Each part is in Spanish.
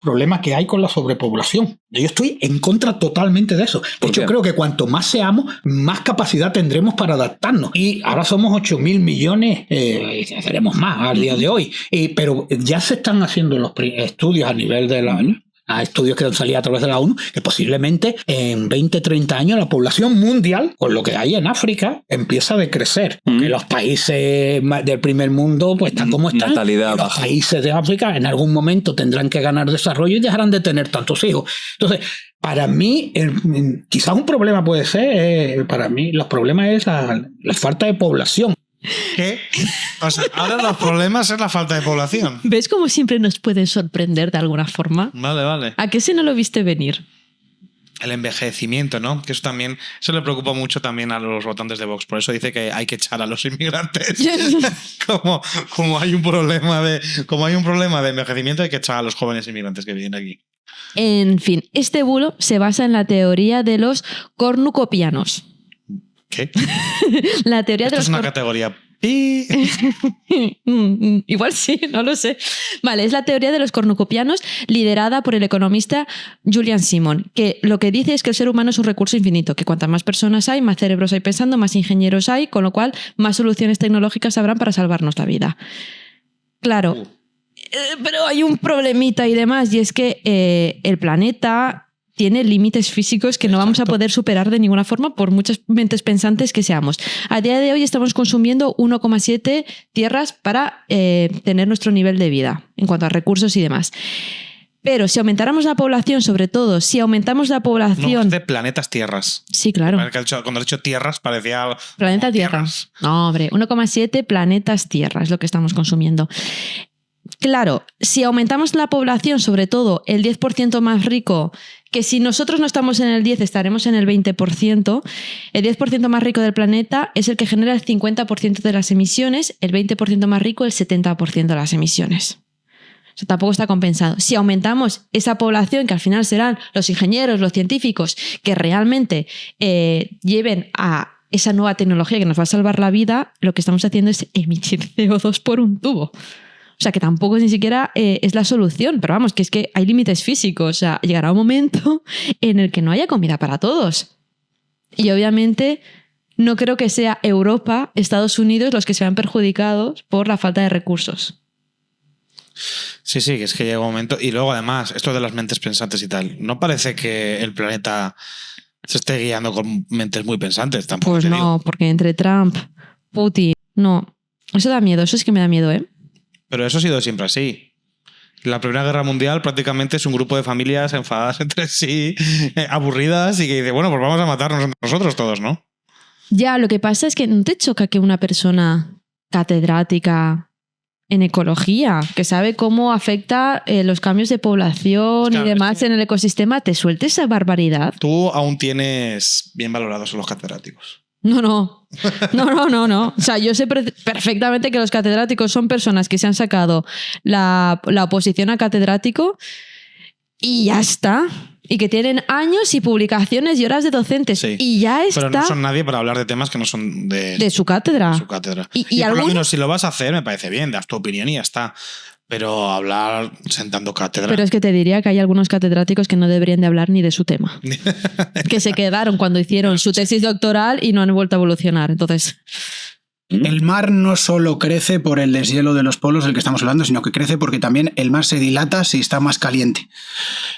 problema que hay con la sobrepoblación. Yo estoy en contra totalmente de eso. De hecho, creo que cuanto más seamos, más capacidad tendremos para adaptarnos. Y ahora somos 8.000 millones, seremos más al día de hoy. Pero ya se están haciendo los estudios a nivel de a estudios que han salido a través de la ONU, que posiblemente en 20, 30 años la población mundial, con lo que hay en África, empieza a decrecer. Que los países del primer mundo pues están como están. Natalidad los baja. países de África en algún momento tendrán que ganar desarrollo y dejarán de tener tantos hijos. Entonces, para mí, quizás un problema puede ser, para mí, los problemas es la falta de población. ¿Qué? O sea, ahora los problemas es la falta de población. ¿Ves cómo siempre nos pueden sorprender de alguna forma? Vale. ¿A qué si no lo viste venir? El envejecimiento, ¿no? Que eso le preocupa mucho también a los votantes de Vox. Por eso dice que hay que echar a los inmigrantes. como hay un problema de envejecimiento, hay que echar a los jóvenes inmigrantes que vienen aquí. En fin, este bulo se basa en la teoría de los cornucopianos. ¿Qué? La teoría Esto de los es una categoría. Igual sí, no lo sé. Vale, es la teoría de los cornucopianos liderada por el economista Julian Simon, que lo que dice es que el ser humano es un recurso infinito, que cuantas más personas hay, más cerebros hay pensando, más ingenieros hay, con lo cual más soluciones tecnológicas habrán para salvarnos la vida. Claro, pero hay un problemita y demás, y es que el planeta tiene límites físicos que no vamos a poder superar de ninguna forma por muchas mentes pensantes que seamos. A día de hoy estamos consumiendo 1,7 tierras para tener nuestro nivel de vida en cuanto a recursos y demás. Pero si aumentáramos la población, sobre todo, si aumentamos la población... No, de planetas tierras. Sí, claro. Cuando has dicho tierras parecía... Planeta Tierra. No, hombre, 1,7 planetas Tierra es lo que estamos consumiendo. Claro, si aumentamos la población, sobre todo el 10% más rico, que si nosotros no estamos en el 10 estaremos en el 20%, el 10% más rico del planeta es el que genera el 50% de las emisiones, el 20% más rico el 70% de las emisiones. O sea, tampoco está compensado. Si aumentamos esa población, que al final serán los ingenieros, los científicos, que realmente lleven a esa nueva tecnología que nos va a salvar la vida, lo que estamos haciendo es emitir CO2 por un tubo. O sea, que tampoco ni siquiera es la solución, pero vamos, que es que hay límites físicos. O sea, llegará un momento en el que no haya comida para todos. Y obviamente no creo que sea Europa, Estados Unidos los que se vean perjudicados por la falta de recursos. Sí, que es que llega un momento. Y luego, además, esto de las mentes pensantes y tal, ¿no parece que el planeta se esté guiando con mentes muy pensantes? Tampoco. Pues no, porque entre Trump, Putin, no. Eso da miedo, eso es que me da miedo, ¿eh? Pero eso ha sido siempre así. La Primera Guerra Mundial prácticamente es un grupo de familias enfadadas entre sí, aburridas, y que dice, bueno, pues vamos a matarnos entre nosotros todos, ¿no? Ya, lo que pasa es que no te choca que una persona catedrática en ecología, que sabe cómo afecta los cambios de población y demás en el ecosistema, te suelte esa barbaridad. Tú aún tienes bien valorados a los catedráticos. No. O sea, yo sé perfectamente que los catedráticos son personas que se han sacado la oposición a catedrático y ya está. Y que tienen años y publicaciones y horas de docentes. Sí, y ya está. Pero no son nadie para hablar de temas que no son de su cátedra. De su cátedra. Y por lo menos si lo vas a hacer, me parece bien, das tu opinión y ya está. Pero hablar sentando cátedra. Pero es que te diría que hay algunos catedráticos que no deberían de hablar ni de su tema. Que se quedaron cuando hicieron su tesis doctoral y no han vuelto a evolucionar. Entonces... El mar no solo crece por el deshielo de los polos del que estamos hablando, sino que crece porque también el mar se dilata si está más caliente.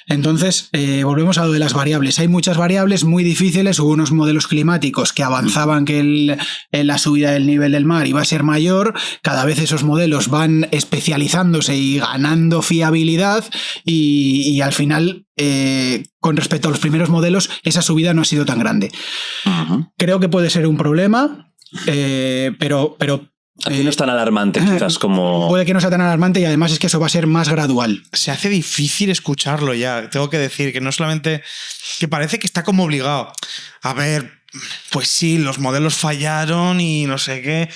Entonces, volvemos a lo de las variables. Hay muchas variables muy difíciles. Hubo unos modelos climáticos que avanzaban que la subida del nivel del mar iba a ser mayor. Cada vez esos modelos van especializándose y ganando fiabilidad y al final... con respecto a los primeros modelos, esa subida no ha sido tan grande. Creo que puede ser un problema, pero aquí no es tan alarmante, quizás como... Puede que no sea tan alarmante y además es que eso va a ser más gradual. Se hace difícil escucharlo ya. Tengo que decir que no solamente... Que parece que está como obligado. A ver, pues sí, los modelos fallaron y no sé qué.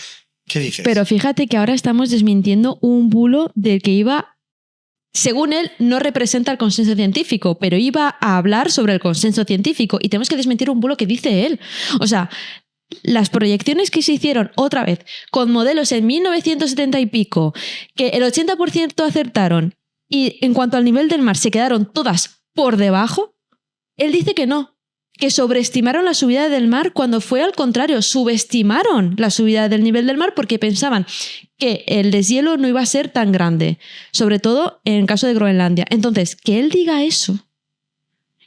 ¿Qué dices? Pero fíjate que ahora estamos desmintiendo un bulo del que iba... Según él, no representa el consenso científico, pero iba a hablar sobre el consenso científico y tenemos que desmentir un bulo que dice él. O sea, las proyecciones que se hicieron otra vez con modelos en 1970 y pico, que el 80% acertaron y en cuanto al nivel del mar se quedaron todas por debajo, él dice que no, que sobreestimaron la subida del mar cuando fue al contrario, subestimaron la subida del nivel del mar porque pensaban que el deshielo no iba a ser tan grande, sobre todo en el caso de Groenlandia. Entonces, que él diga eso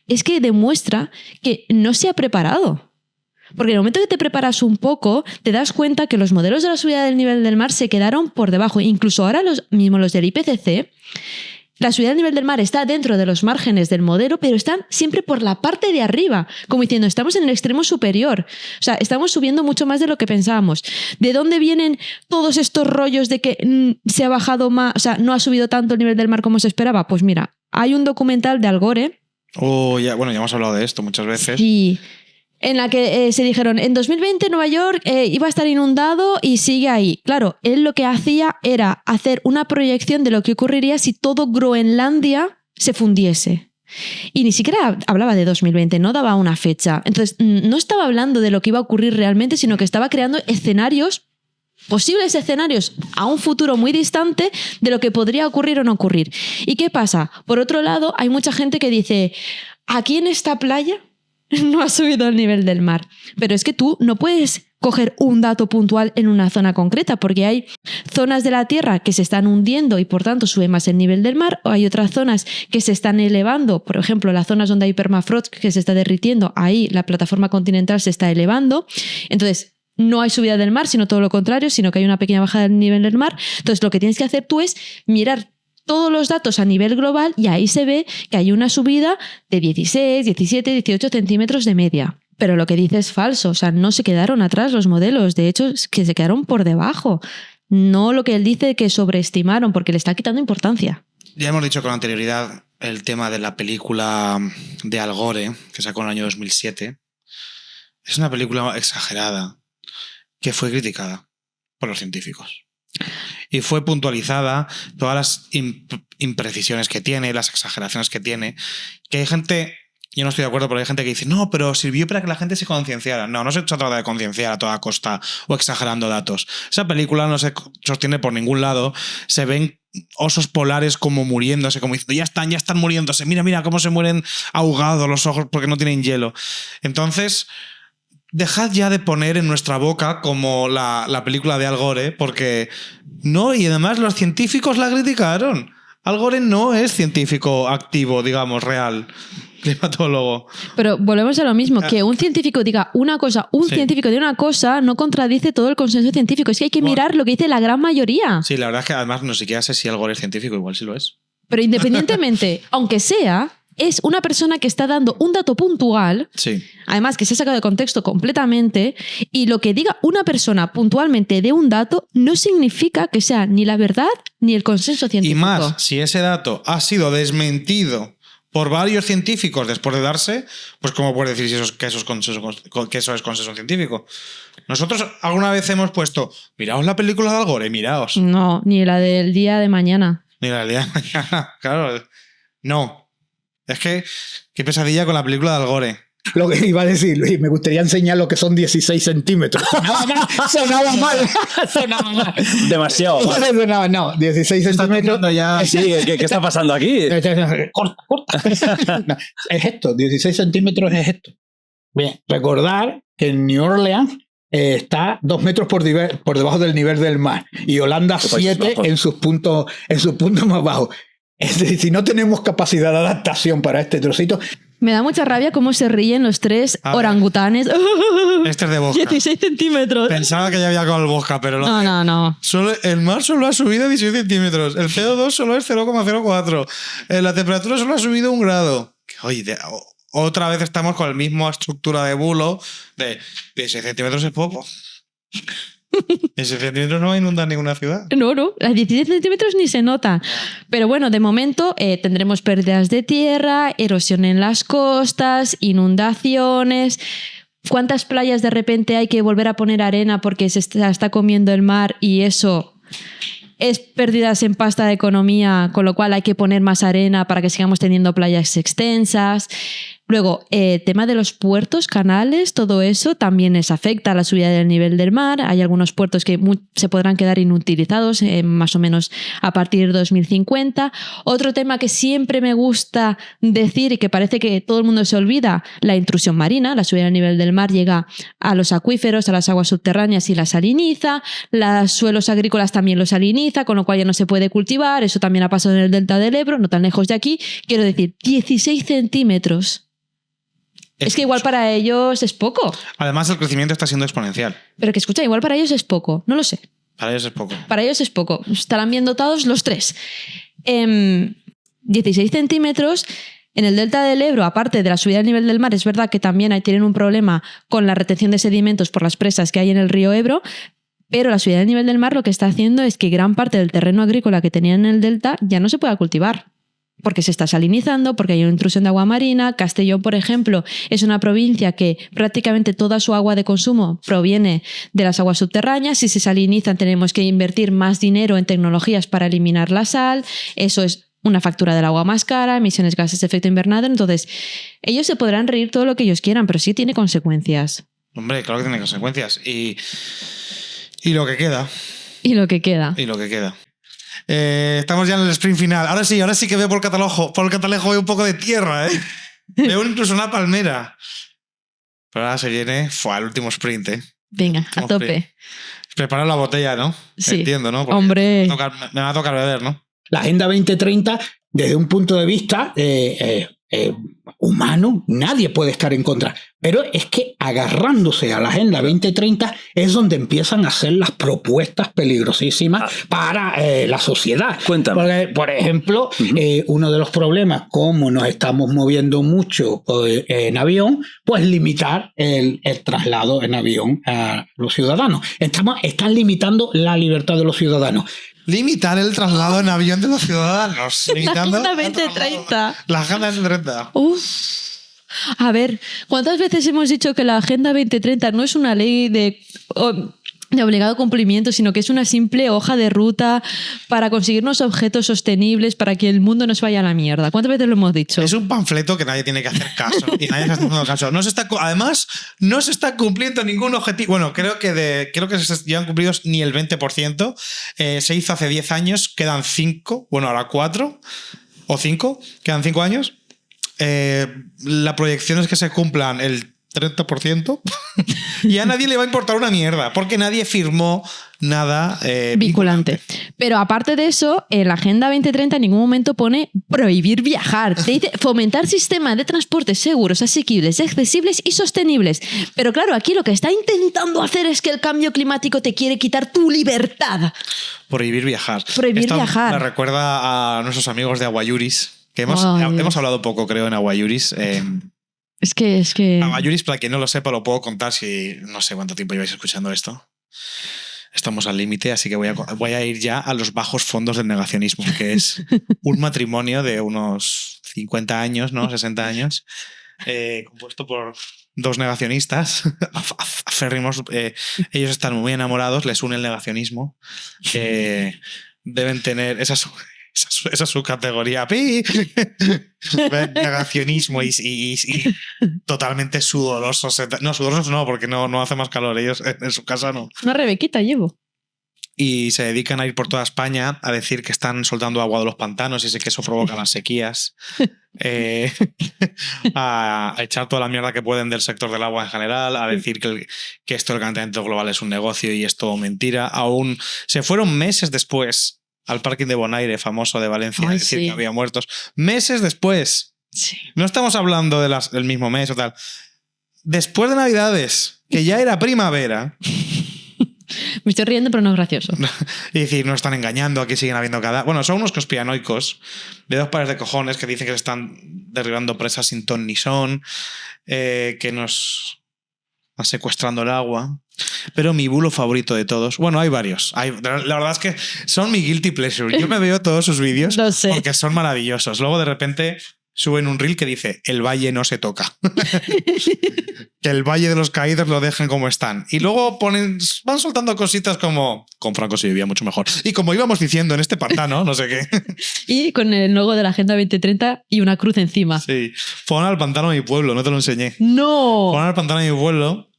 es que demuestra que no se ha preparado. Porque en el momento que te preparas un poco, te das cuenta que los modelos de la subida del nivel del mar se quedaron por debajo. Incluso ahora los del IPCC, la subida del nivel del mar está dentro de los márgenes del modelo, pero están siempre por la parte de arriba, como diciendo, estamos en el extremo superior. O sea, estamos subiendo mucho más de lo que pensábamos. ¿De dónde vienen todos estos rollos de que se ha bajado más, o sea, no ha subido tanto el nivel del mar como se esperaba? Pues mira, hay un documental de Al Gore. Ya hemos hablado de esto muchas veces. Sí. En la que se dijeron, en 2020 Nueva York iba a estar inundado y sigue ahí. Claro, él lo que hacía era hacer una proyección de lo que ocurriría si todo Groenlandia se fundiese. Y ni siquiera hablaba de 2020, no daba una fecha. Entonces, no estaba hablando de lo que iba a ocurrir realmente, sino que estaba creando escenarios, posibles escenarios a un futuro muy distante de lo que podría ocurrir o no ocurrir. ¿Y qué pasa? Por otro lado, hay mucha gente que dice, aquí en esta playa no ha subido el nivel del mar. Pero es que tú no puedes coger un dato puntual en una zona concreta, porque hay zonas de la Tierra que se están hundiendo y por tanto sube más el nivel del mar, o hay otras zonas que se están elevando, por ejemplo, las zonas donde hay permafrost que se está derritiendo, ahí la plataforma continental se está elevando. Entonces, no hay subida del mar, sino todo lo contrario, sino que hay una pequeña bajada del nivel del mar. Entonces, lo que tienes que hacer tú es mirar todos los datos a nivel global y ahí se ve que hay una subida de 16, 17, 18 centímetros de media. Pero lo que dice es falso, o sea, no se quedaron atrás los modelos, de hecho, es que se quedaron por debajo. No lo que él dice que sobreestimaron, porque le está quitando importancia. Ya hemos dicho con anterioridad el tema de la película de Al Gore, que sacó en el año 2007. Es una película exagerada, que fue criticada por los científicos. Y fue puntualizada todas las imprecisiones que tiene, las exageraciones que tiene, que hay gente, yo no estoy de acuerdo, pero hay gente que dice, no, pero sirvió para que la gente se concienciara. No se trata de concienciar a toda costa o exagerando datos. Esa película no se sostiene por ningún lado, se ven osos polares como muriéndose, como diciendo, ya están muriéndose, mira cómo se mueren ahogados los ojos porque no tienen hielo. Entonces, dejad ya de poner en nuestra boca como la película de Al Gore, porque no, y además los científicos la criticaron. Al Gore no es científico activo, digamos, real, climatólogo. Pero volvemos a lo mismo, que un científico diga una cosa, científico de una cosa no contradice todo el consenso científico. Es que hay que mirar lo que dice la gran mayoría. Sí, la verdad es que además no siquiera sé si Al Gore es científico, igual sí lo es. Pero independientemente, aunque sea, es una persona que está dando un dato puntual, además que se ha sacado de contexto completamente, y lo que diga una persona puntualmente de un dato no significa que sea ni la verdad ni el consenso científico. Y más, si ese dato ha sido desmentido por varios científicos después de darse, pues ¿cómo puedes decir que eso es consenso científico? Nosotros alguna vez hemos puesto, miraos la película de Al Gore, miraos. No, ni la del día de mañana. Ni la del día de mañana, claro. No. Es que, qué pesadilla con la película de Al Gore. Lo que iba a decir, Luis, me gustaría enseñar lo que son 16 centímetros. Sonaba mal. Demasiado. No, 16 centímetros. Ya. Sí, ¿qué está pasando aquí? Corta. No, es esto, 16 centímetros es esto. Bien, recordar que en New Orleans está 2 metros por debajo del nivel del mar y Holanda 7 en sus puntos más bajos. Es decir, si no tenemos capacidad de adaptación para este trocito. Me da mucha rabia cómo se ríen los tres orangutanes. Este es de Bosca. 16 centímetros. Pensaba que ya había acabado el Bosca, pero no. El mar solo ha subido 16 centímetros. El CO2 solo es 0,04. La temperatura solo ha subido 1 grado. Oye, otra vez estamos con la misma estructura de bulo de 16 centímetros es poco. En 6 centímetros no va a inundar ninguna ciudad. No, a 16 centímetros ni se nota. Pero bueno, de momento tendremos pérdidas de tierra, erosión en las costas, inundaciones. ¿Cuántas playas de repente hay que volver a poner arena porque se está comiendo el mar y eso es pérdidas en pasta de economía, con lo cual hay que poner más arena para que sigamos teniendo playas extensas? Luego, tema de los puertos, canales, todo eso también les afecta a la subida del nivel del mar. Hay algunos puertos que se podrán quedar inutilizados más o menos a partir de 2050. Otro tema que siempre me gusta decir y que parece que todo el mundo se olvida, la intrusión marina. La subida del nivel del mar llega a los acuíferos, a las aguas subterráneas y las saliniza. Los suelos agrícolas también los saliniza, con lo cual ya no se puede cultivar. Eso también ha pasado en el delta del Ebro, no tan lejos de aquí. Quiero decir, 16 centímetros. Es que igual para ellos es poco. Además, el crecimiento está siendo exponencial. Pero que escucha, igual para ellos es poco. No lo sé. Para ellos es poco. Para ellos es poco. Estarán bien dotados los tres. 16 centímetros. En el delta del Ebro, aparte de la subida del nivel del mar, es verdad que también tienen un problema con la retención de sedimentos por las presas que hay en el río Ebro, pero la subida del nivel del mar lo que está haciendo es que gran parte del terreno agrícola que tenían en el delta ya no se pueda cultivar. Porque se está salinizando, porque hay una intrusión de agua marina. Castellón, por ejemplo, es una provincia que prácticamente toda su agua de consumo proviene de las aguas subterráneas. Si se salinizan, tenemos que invertir más dinero en tecnologías para eliminar la sal. Eso es una factura del agua más cara, emisiones de gases de efecto invernadero. Entonces, ellos se podrán reír todo lo que ellos quieran, pero sí tiene consecuencias. Hombre, claro que tiene consecuencias. Y lo que queda. Y lo que queda. Y lo que queda. Estamos ya en el sprint final. Ahora sí que veo por el catalejo veo un poco de tierra, ¿eh? Veo incluso una palmera. Pero ahora se viene al último sprint, ¿eh? Venga, a tope. Sprint. Prepara la botella, ¿no? Sí. Entiendo, ¿no? Porque hombre. me va a tocar beber, ¿no? La Agenda 2030, desde un punto de vista humano, nadie puede estar en contra. Pero es que agarrándose a la Agenda 2030 es donde empiezan a hacer las propuestas peligrosísimas para la sociedad. Cuéntame. Porque, por ejemplo, uno de los problemas, como nos estamos moviendo mucho en avión, pues limitar el traslado en avión a los ciudadanos. Están limitando la libertad de los ciudadanos. Limitar el traslado en avión de los ciudadanos. Limitando la Agenda 2030. La Agenda 2030. A ver, ¿cuántas veces hemos dicho que la Agenda 2030 no es una ley de obligado cumplimiento, sino que es una simple hoja de ruta para conseguir unos objetos sostenibles para que el mundo no se vaya a la mierda? ¿Cuántas veces lo hemos dicho? Es un panfleto que nadie tiene que hacer caso. Y nadie está haciendo caso. Además, no se está cumpliendo ningún objetivo. Bueno, creo que se llevan cumplidos ni el 20%. Se hizo hace 10 años, quedan 5. Bueno, ahora 4 o 5. Quedan 5 años. La proyección es que se cumplan el 30%. Y a nadie le va a importar una mierda, porque nadie firmó nada vinculante. Pero aparte de eso, en la Agenda 2030 en ningún momento pone prohibir viajar. Te dice fomentar sistemas de transporte seguros, asequibles, accesibles y sostenibles. Pero claro, aquí lo que está intentando hacer es que el cambio climático te quiere quitar tu libertad. Prohibir viajar. Prohibir viajar. Me recuerda a nuestros amigos de Aguayuris, que hemos hablado poco, creo, en Aguayuris. Es que... Aguayuris, para quien no lo sepa, lo puedo contar si no sé cuánto tiempo lleváis escuchando esto. Estamos al límite, así que voy a ir ya a los bajos fondos del negacionismo, que es un matrimonio de unos 50 años, ¿no? 60 años, compuesto por 2 negacionistas aférrimos. Ellos están muy enamorados, les une el negacionismo. Deben tener esa es su categoría. Negacionismo y totalmente sudorosos. No, sudorosos no, porque no hace más calor. Ellos en su casa no. Una rebequita llevo. Y se dedican a ir por toda España a decir que están soltando agua de los pantanos y que eso provoca las sequías. A echar toda la mierda que pueden del sector del agua en general, a decir que esto del calentamiento global es un negocio y es todo mentira. Aún se fueron meses después al parking de Bonaire, famoso de Valencia, a decir que había muertos. Meses después. Sí. No estamos hablando del mismo mes o tal. Después de Navidades, que ya era primavera. Me estoy riendo, pero no es gracioso. Y decir, nos están engañando, aquí siguen habiendo Bueno, son unos conspiranoicos de 2 pares de cojones que dicen que se están derribando presas sin ton ni son, que nos están secuestrando el agua. Pero mi bulo favorito de todos, bueno, hay varios. La verdad es que son mi guilty pleasure. Yo me veo todos sus vídeos porque son maravillosos. Luego de repente suben un reel que dice: el valle no se toca. Que el valle de los caídos lo dejen como están. Y luego van soltando cositas como: con Franco se vivía mucho mejor. Y como íbamos diciendo en este pantano, no sé qué. Y con el logo de la Agenda 2030 y una cruz encima. Sí. Pon al pantano de mi pueblo, no te lo enseñé. ¡No! Pon al pantano de mi pueblo,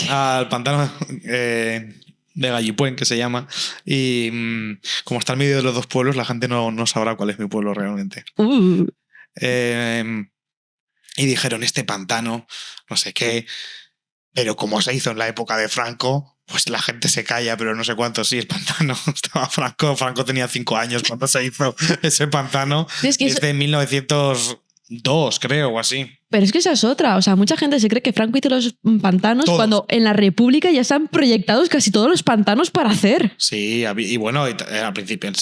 al pantano de Gallipuén, que se llama. Y como está en medio de los dos pueblos, la gente no sabrá cuál es mi pueblo realmente. Y dijeron: este pantano, no sé qué, pero como se hizo en la época de Franco, pues la gente se calla, pero no sé cuánto. Sí, el pantano estaba Franco tenía 5 años cuando se hizo ese pantano. Es que de 1902, creo, o así. Pero es que esa es otra. O sea, mucha gente se cree que Franco hizo los pantanos Todos. cuando en la República ya están proyectados casi todos los pantanos para hacer. Sí, y bueno, al principio del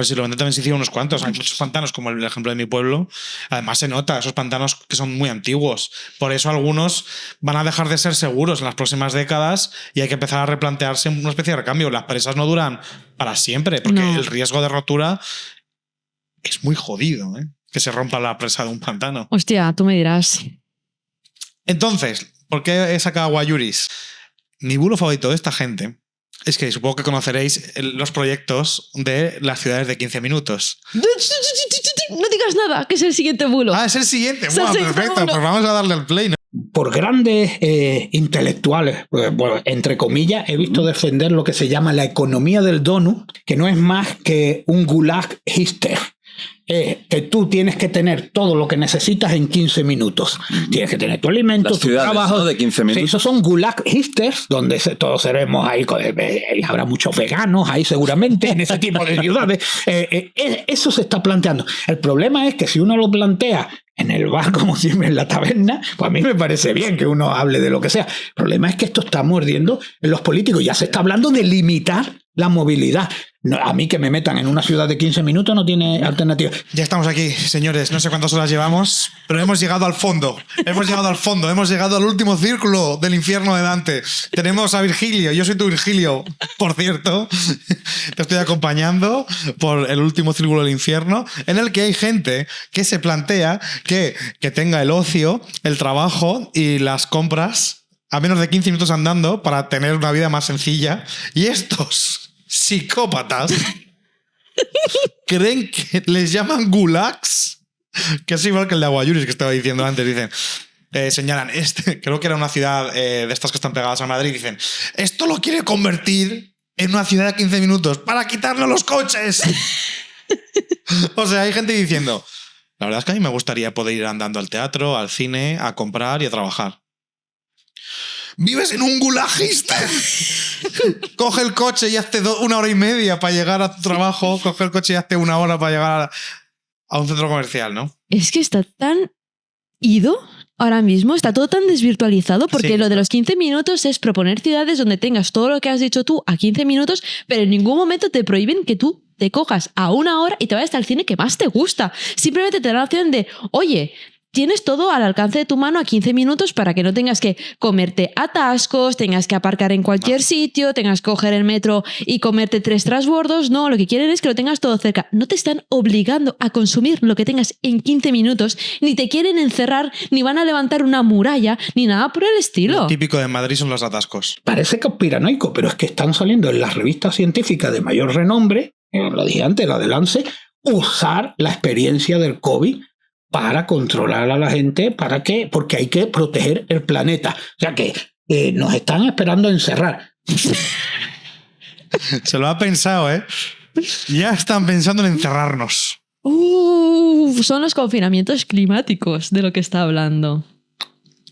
siglo XX también se hicieron unos cuantos. Hay muchos pantanos, como el ejemplo de mi pueblo. Además se nota, esos pantanos que son muy antiguos. Por eso algunos van a dejar de ser seguros en las próximas décadas y hay que empezar a replantearse una especie de recambio. Las presas no duran para siempre, porque el riesgo de rotura es muy jodido, ¿eh? Que se rompa la presa de un pantano. Hostia, tú me dirás. Entonces, ¿por qué he sacado a Guayuris? Mi bulo favorito de esta gente es que supongo que conoceréis los proyectos de las ciudades de 15 minutos. No digas nada, que es el siguiente bulo. Ah, es el siguiente. Es el siguiente Perfecto, bulo. pues vamos a darle al play, ¿no? Por grandes intelectuales, bueno, entre comillas, he visto defender lo que se llama la economía del donut, que no es más que un gulag hipster. Que tú tienes que tener todo lo que necesitas en 15 minutos. Tienes que tener tu alimento, Las tu ciudades, trabajo. ¿no? De 15 minutos. Sí, esos son gulag hipsters, donde todos seremos ahí, y habrá muchos veganos ahí seguramente en ese tipo de ciudades. Eso se está planteando. El problema es que si uno lo plantea en el bar, como siempre en la taberna, pues a mí me parece bien que uno hable de lo que sea. El problema es que esto está mordiendo en los políticos. Ya se está hablando de limitar la movilidad. No, a mí que me metan en una ciudad de 15 minutos no tiene alternativa. Ya estamos aquí, señores. No sé cuántas horas llevamos, pero hemos llegado al fondo. Hemos llegado al último círculo del infierno de Dante. Tenemos a Virgilio. Yo soy tu Virgilio, por cierto. Te estoy acompañando por el último círculo del infierno, en el que hay gente que se plantea que tenga el ocio, el trabajo y las compras a menos de 15 minutos andando para tener una vida más sencilla. Y estos psicópatas creen que les llaman gulags, que es igual que el de Aguayuris que estaba diciendo antes. Dicen, señalan, creo que era una ciudad de estas que están pegadas a Madrid, dicen: esto lo quiere convertir en una ciudad de 15 minutos para quitarnos los coches. O sea, hay gente diciendo: la verdad es que a mí me gustaría poder ir andando al teatro, al cine, a comprar y a trabajar. ¿Vives en un gulagista? Coge el coche y hazte 1 hora y media para llegar a tu trabajo. Coge el coche y hazte 1 hora para llegar a un centro comercial, ¿no? Es que está tan ido ahora mismo, está todo tan desvirtualizado, porque Sí. lo de los 15 minutos es proponer ciudades donde tengas todo lo que has dicho tú a 15 minutos, pero en ningún momento te prohíben que tú te cojas a 1 hora y te vayas al cine que más te gusta. Simplemente te dan la opción de: oye, tienes todo al alcance de tu mano a 15 minutos para que no tengas que comerte atascos, tengas que aparcar en cualquier sitio, tengas que coger el metro y comerte 3 transbordos. No, lo que quieren es que lo tengas todo cerca. No te están obligando a consumir lo que tengas en 15 minutos, ni te quieren encerrar, ni van a levantar una muralla, ni nada por el estilo. Lo típico de Madrid son los atascos. Parece conspiranoico, pero es que están saliendo en las revistas científicas de mayor renombre, lo dije antes, la de Lancet, usar la experiencia del COVID para controlar a la gente. ¿Para qué? Porque hay que proteger el planeta. O sea que nos están esperando a encerrar. Se lo ha pensado, ¿eh? Ya están pensando en encerrarnos. Son los confinamientos climáticos de lo que está hablando.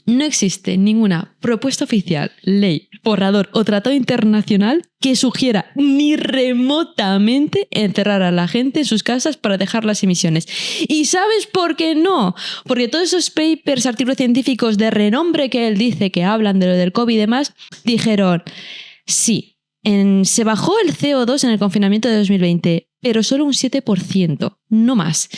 No existe ninguna propuesta oficial, ley, borrador o tratado internacional que sugiera ni remotamente encerrar a la gente en sus casas para dejar las emisiones. ¿Y sabes por qué no? Porque todos esos papers, artículos científicos de renombre que él dice que hablan de lo del COVID y demás, dijeron: sí, se bajó el CO2 en el confinamiento de 2020, pero solo un 7%, no más.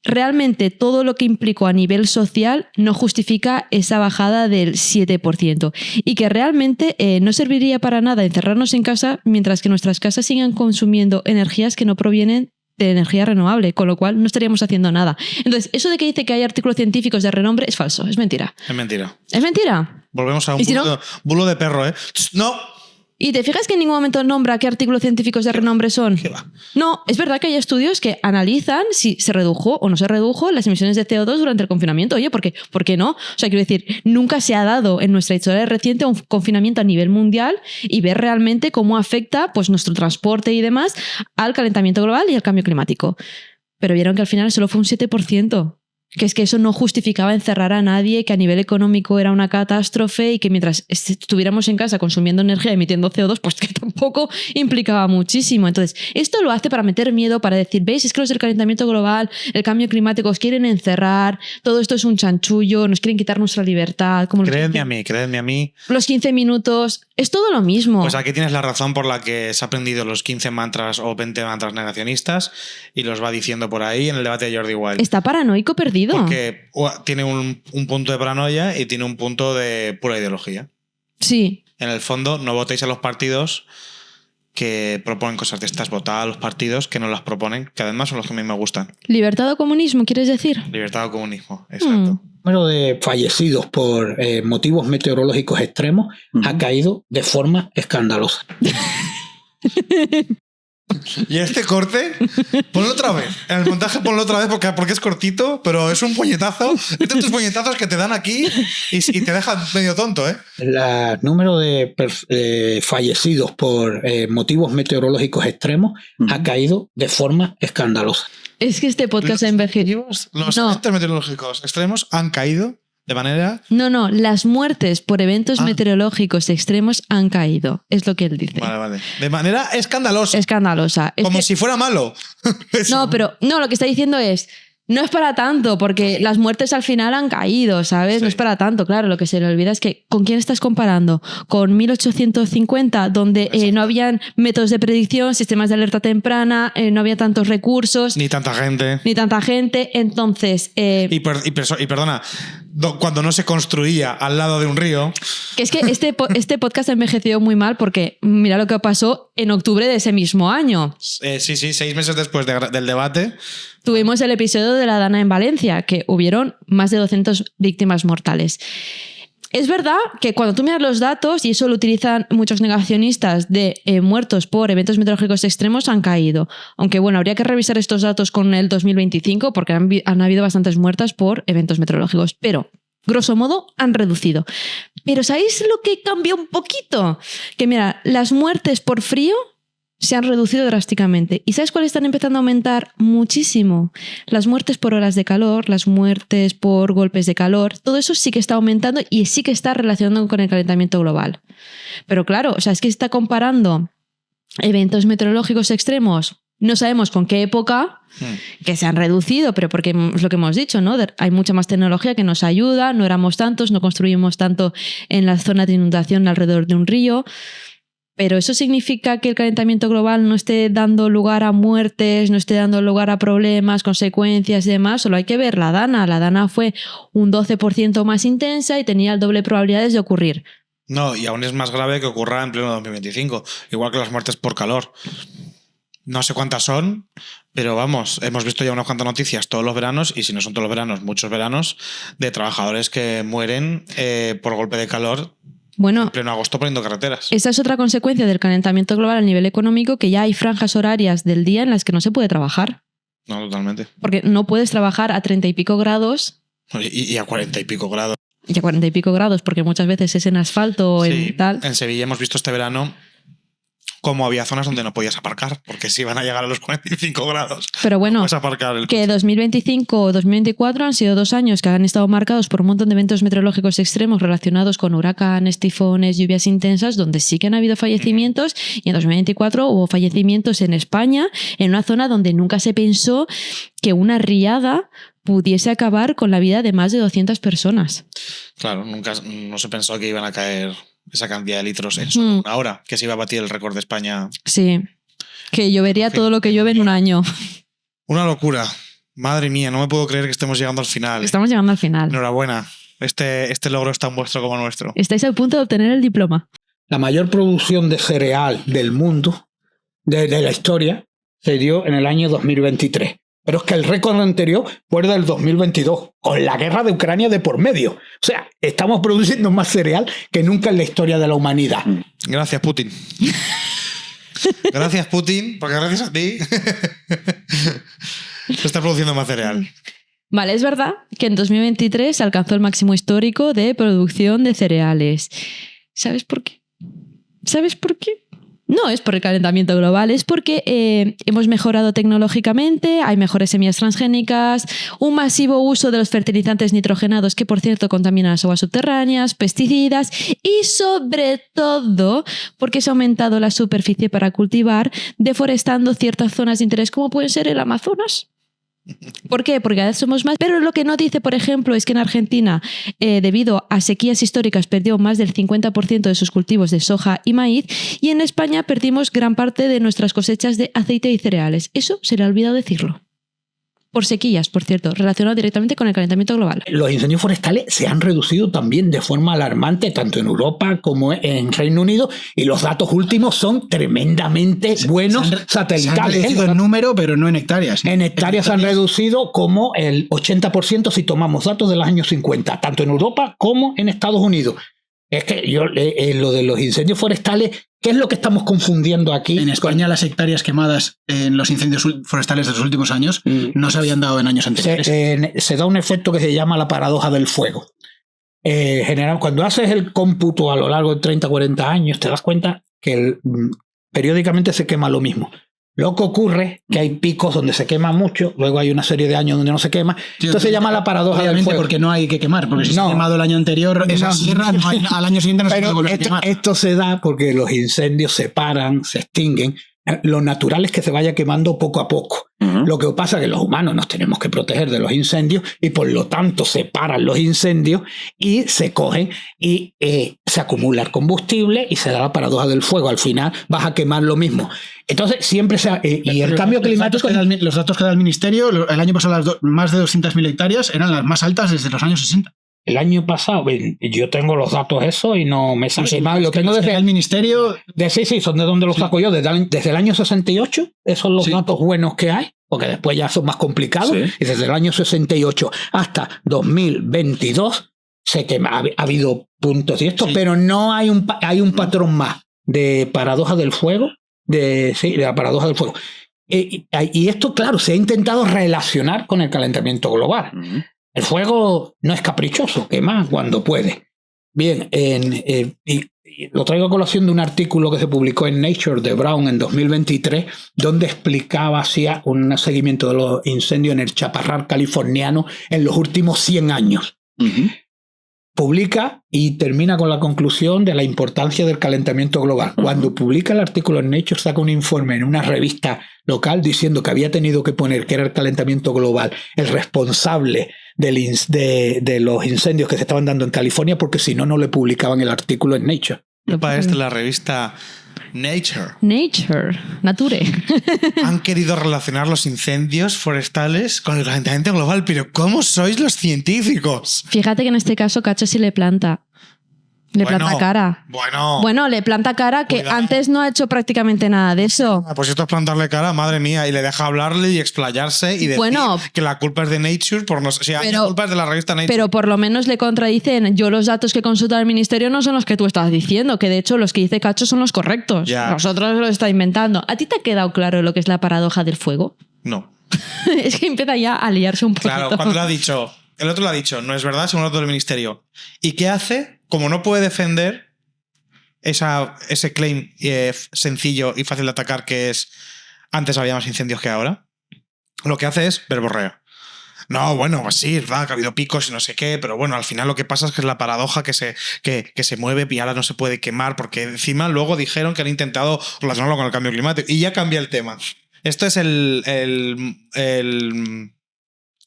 Realmente todo lo que implicó a nivel social no justifica esa bajada del 7%, y que realmente no serviría para nada encerrarnos en casa mientras que nuestras casas sigan consumiendo energías que no provienen de energía renovable, con lo cual no estaríamos haciendo nada. Entonces, eso de que dice que hay artículos científicos de renombre es falso, es mentira. Es mentira. ¿Es mentira? Volvemos a un si bulo de perro, ¿eh? ¡No! ¿Y te fijas que en ningún momento nombra qué artículos científicos de renombre son? ¿Qué va? No, es verdad que hay estudios que analizan si se redujo o no se redujo las emisiones de CO2 durante el confinamiento. Oye, ¿por qué no? O sea, quiero decir, nunca se ha dado en nuestra historia reciente un confinamiento a nivel mundial y ver realmente cómo afecta pues, nuestro transporte y demás al calentamiento global y al cambio climático. Pero vieron que al final solo fue un 7%. Que es que eso no justificaba encerrar a nadie, que a nivel económico era una catástrofe y que mientras estuviéramos en casa consumiendo energía, emitiendo CO2, pues que tampoco implicaba muchísimo. Entonces, esto lo hace para meter miedo, para decir, ¿veis? Es que los del calentamiento global, el cambio climático, os quieren encerrar, todo esto es un chanchullo, nos quieren quitar nuestra libertad. Como Creedme a mí. Los 15 minutos, es todo lo mismo. Pues aquí tienes la razón por la que se ha aprendido los 15 mantras o 20 mantras negacionistas y los va diciendo por ahí en el debate de Jordi Wild. Está paranoico perdido. Porque tiene un punto de paranoia y tiene un punto de pura ideología. Sí. En el fondo, no votéis a los partidos que proponen cosas de estas. Votad a los partidos que no las proponen, que además son los que a mí me gustan. ¿Libertad o comunismo, quieres decir? Libertad o comunismo, exacto. El número de fallecidos por motivos meteorológicos extremos ha caído de forma escandalosa. Y este corte, ponlo otra vez. En el montaje ponlo otra vez porque es cortito, pero es un puñetazo. Es de tus puñetazos que te dan aquí y te dejan medio tonto, ¿eh? El número de fallecidos por motivos meteorológicos extremos ha caído de forma escandalosa. Es que este podcast ha envejecido. Los eventos meteorológicos extremos han caído de manera... No, las muertes por eventos meteorológicos extremos han caído, es lo que él dice. Vale. De manera escandalosa. Escandalosa. Como si fuera malo. No, pero no, lo que está diciendo es, no es para tanto, porque las muertes al final han caído, ¿sabes? Sí. No es para tanto, claro. Lo que se le olvida es que ¿con quién estás comparando? ¿Con 1850, donde no habían métodos de predicción, sistemas de alerta temprana, no había tantos recursos? Ni tanta gente. Entonces... Y perdona, cuando no se construía al lado de un río... Que es que este podcast ha envejecido muy mal porque mira lo que pasó en octubre de ese mismo año. Sí, 6 meses después del debate... Tuvimos el episodio de la Dana en Valencia, que hubieron más de 200 víctimas mortales. Es verdad que cuando tú miras los datos, y eso lo utilizan muchos negacionistas, de muertos por eventos meteorológicos extremos han caído. Aunque bueno, habría que revisar estos datos con el 2025 porque han habido bastantes muertas por eventos meteorológicos. Pero, grosso modo, han reducido. Pero ¿sabéis lo que cambió un poquito? Que mira, las muertes por frío se han reducido drásticamente. ¿Y sabes cuáles están empezando a aumentar muchísimo? Las muertes por horas de calor, las muertes por golpes de calor, todo eso sí que está aumentando y sí que está relacionado con el calentamiento global. Pero claro, o sea, es que está comparando eventos meteorológicos extremos, no sabemos con qué época, que se han reducido, pero porque es lo que hemos dicho, ¿no? Hay mucha más tecnología que nos ayuda, no éramos tantos, no construimos tanto en la zona de inundación alrededor de un río. Pero eso significa que el calentamiento global no esté dando lugar a muertes, no esté dando lugar a problemas, consecuencias y demás. Solo hay que ver la Dana. La Dana fue un 12% más intensa y tenía el doble de probabilidades de ocurrir. No, y aún es más grave que ocurra en pleno 2025, igual que las muertes por calor. No sé cuántas son, pero vamos, hemos visto ya unas cuantas noticias todos los veranos, y si no son todos los veranos, muchos veranos, de trabajadores que mueren por golpe de calor. Bueno, en pleno agosto poniendo carreteras. Esa es otra consecuencia del calentamiento global a nivel económico, que ya hay franjas horarias del día en las que no se puede trabajar. No, totalmente. Porque no puedes trabajar a 30 y pico grados. Y a 40 y pico grados. Y a 40 y pico grados, porque muchas veces es en asfalto o en tal. En Sevilla hemos visto este verano cómo había zonas donde no podías aparcar, porque si iban a llegar a los 45 grados. Pero bueno, no puedes aparcar el coche. Que 2025 o 2024 han sido 2 años que han estado marcados por un montón de eventos meteorológicos extremos relacionados con huracanes, tifones, lluvias intensas, donde sí que han habido fallecimientos, y en 2024 hubo fallecimientos en España, en una zona donde nunca se pensó que una riada pudiese acabar con la vida de más de 200 personas. Claro, no se pensó que iban a caer esa cantidad de litros en solo una hora, que se iba a batir el récord de España. Sí, que llovería todo lo que llueve en un año. Una locura. Madre mía, no me puedo creer que estemos llegando al final. Estamos llegando al final. Enhorabuena. Este logro es tan vuestro como nuestro. Estáis al punto de obtener el diploma. La mayor producción de cereal del mundo, de la historia, se dio en el año 2023. Pero es que el récord anterior fue del 2022, con la guerra de Ucrania de por medio. O sea, estamos produciendo más cereal que nunca en la historia de la humanidad. Gracias, Putin. Gracias, Putin, porque gracias a ti se está produciendo más cereal. Vale, es verdad que en 2023 se alcanzó el máximo histórico de producción de cereales. ¿Sabes por qué? ¿Sabes por qué? No es por el calentamiento global, es porque hemos mejorado tecnológicamente, hay mejores semillas transgénicas, un masivo uso de los fertilizantes nitrogenados que, por cierto, contaminan las aguas subterráneas, pesticidas y, sobre todo, porque se ha aumentado la superficie para cultivar, deforestando ciertas zonas de interés como pueden ser el Amazonas. ¿Por qué? Porque cada vez somos más. Pero lo que no dice, por ejemplo, es que en Argentina, debido a sequías históricas, perdió más del 50% de sus cultivos de soja y maíz, y en España perdimos gran parte de nuestras cosechas de aceite y cereales. Eso se le ha olvidado decirlo. Por sequías, por cierto, relacionado directamente con el calentamiento global. Los incendios forestales se han reducido también de forma alarmante, tanto en Europa como en Reino Unido, y los datos últimos son tremendamente buenos satelitales. Se han reducido en número, pero no en hectáreas. En hectáreas se han reducido como el 80% si tomamos datos de los años 50, tanto en Europa como en Estados Unidos. Es que yo, lo de los incendios forestales, ¿qué es lo que estamos confundiendo aquí? En España las hectáreas quemadas en los incendios forestales de los últimos años no se habían dado en años anteriores. Se da un efecto que se llama la paradoja del fuego. General, cuando haces el cómputo a lo largo de 30 o 40 años, te das cuenta que periódicamente se quema lo mismo. Lo que ocurre es que hay picos donde se quema mucho, luego hay una serie de años donde no se quema. Entonces se llama la paradoja del fuego. Porque no hay que quemar, porque si se ha quemado el año anterior, esas sierras al año siguiente no se puede volver a quemar. Esto se da porque los incendios se paran, se extinguen. Lo natural es que se vaya quemando poco a poco. Lo que pasa es que los humanos nos tenemos que proteger de los incendios y por lo tanto se paran los incendios y se cogen y se acumula el combustible y se da la paradoja del fuego. Al final vas a quemar lo mismo. Entonces siempre y el cambio climático... Los datos que da el Ministerio, el año pasado más de 200.000 hectáreas eran las más altas desde los años 60. El año pasado, yo tengo los datos eso y no me sale más. Lo tengo desde el Ministerio. Sí, son de donde los saco yo. Desde el año 68, esos son los datos buenos que hay, porque después ya son más complicados. Sí. Y desde el año 68 hasta 2022 sé que ha habido puntos y esto, pero no hay un patrón más de paradoja del fuego, de la paradoja del fuego. Y esto, claro, se ha intentado relacionar con el calentamiento global. El fuego no es caprichoso, quema cuando puede. Bien, y lo traigo a colación de un artículo que se publicó en Nature de Brown en 2023, donde explicaba, hacía un seguimiento de los incendios en el chaparral californiano en los últimos 100 años. Publica y termina con la conclusión de la importancia del calentamiento global. Cuando publica el artículo en Nature, saca un informe en una revista local diciendo que había tenido que poner que era el calentamiento global el responsable de los incendios que se estaban dando en California, porque si no, no le publicaban el artículo en Nature. Para la revista Nature. Nature. Han querido relacionar los incendios forestales con el calentamiento global, pero ¿cómo sois los científicos? Fíjate que en este caso Cacho sí le planta. Planta cara. Bueno, le planta cara que cuidado. Antes no ha hecho prácticamente nada de eso. Pues esto es plantarle cara, madre mía, y le deja hablarle y explayarse y decir que la culpa es de Nature, por no sé, la culpa es de la revista Nature. Pero por lo menos le contradicen. Yo los datos que consulta el ministerio no son los que tú estás diciendo, que de hecho los que dice Cacho son los correctos. Ya. Nosotros lo está inventando. ¿A ti te ha quedado claro lo que es la paradoja del fuego? No. Es que empieza ya a liarse un poquito. Claro, cuando lo ha dicho, el otro lo ha dicho, no es verdad, según el otro del ministerio. ¿Y qué hace? Como no puede defender ese claim sencillo y fácil de atacar que es antes había más incendios que ahora, lo que hace es verborrea. No, bueno, pues sí, es verdad que ha habido picos y no sé qué, pero bueno, al final lo que pasa es que es la paradoja que se mueve y ahora no se puede quemar, porque encima luego dijeron que han intentado relacionarlo con el cambio climático y ya cambia el tema. Esto es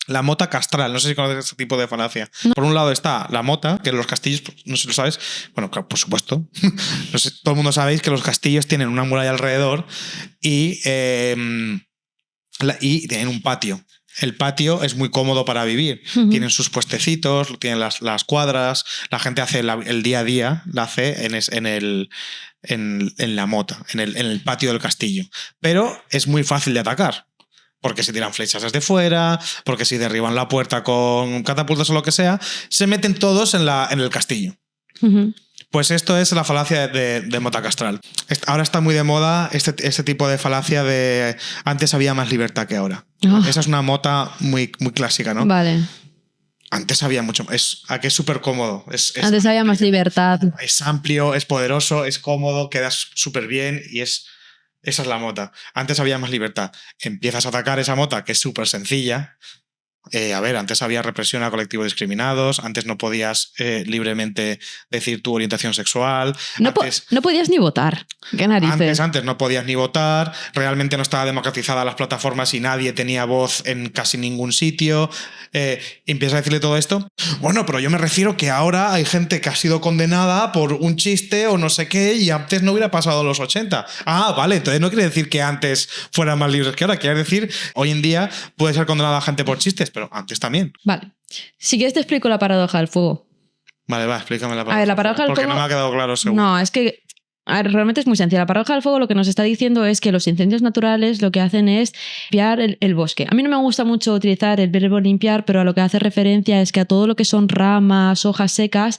la mota castral, no sé si conoces este tipo de falacia. No. Por un lado está la mota, que en los castillos, no sé si lo sabes, bueno, por supuesto, no sé, todo el mundo sabéis que los castillos tienen una muralla alrededor y tienen un patio. el patio es muy cómodo para vivir. Tienen sus puestecitos, tienen las cuadras, la gente hace el día a día, la hace en la mota, en el patio del castillo. Pero es muy fácil de atacar. Porque si tiran flechas desde fuera, porque si derriban la puerta con catapultas o lo que sea, se meten todos en el castillo. Pues esto es la falacia de mota castral. Ahora está muy de moda este tipo de falacia de antes había más libertad que ahora. Esa es una mota muy, muy clásica, ¿no? Vale. Antes había mucho. Aquí es súper cómodo. Antes había más libertad. Es amplio, es poderoso, es cómodo, quedas súper bien y esa es la mota. Antes había más libertad. Empiezas a atacar esa mota, que es súper sencilla. Antes había represión a colectivos discriminados, antes no podías libremente decir tu orientación sexual. No podías ni votar. ¿Qué narices? Antes no podías ni votar, realmente no estaba democratizada las plataformas y nadie tenía voz en casi ningún sitio. Empieza a decirle todo esto. Bueno, pero yo me refiero que ahora hay gente que ha sido condenada por un chiste o no sé qué y antes no hubiera pasado los 80. Ah, vale, entonces no quiere decir que antes fueran más libres que ahora, quiere decir hoy en día puede ser condenada gente por chistes, pero antes también. Vale. Si quieres te explico la paradoja del fuego. Vale, explícame la paradoja. A ver, la paradoja del fuego... Porque no me ha quedado claro seguro. No, es que realmente es muy sencilla. La paradoja del fuego lo que nos está diciendo es que los incendios naturales lo que hacen es limpiar el bosque. A mí no me gusta mucho utilizar el verbo limpiar, pero a lo que hace referencia es que a todo lo que son ramas, hojas secas,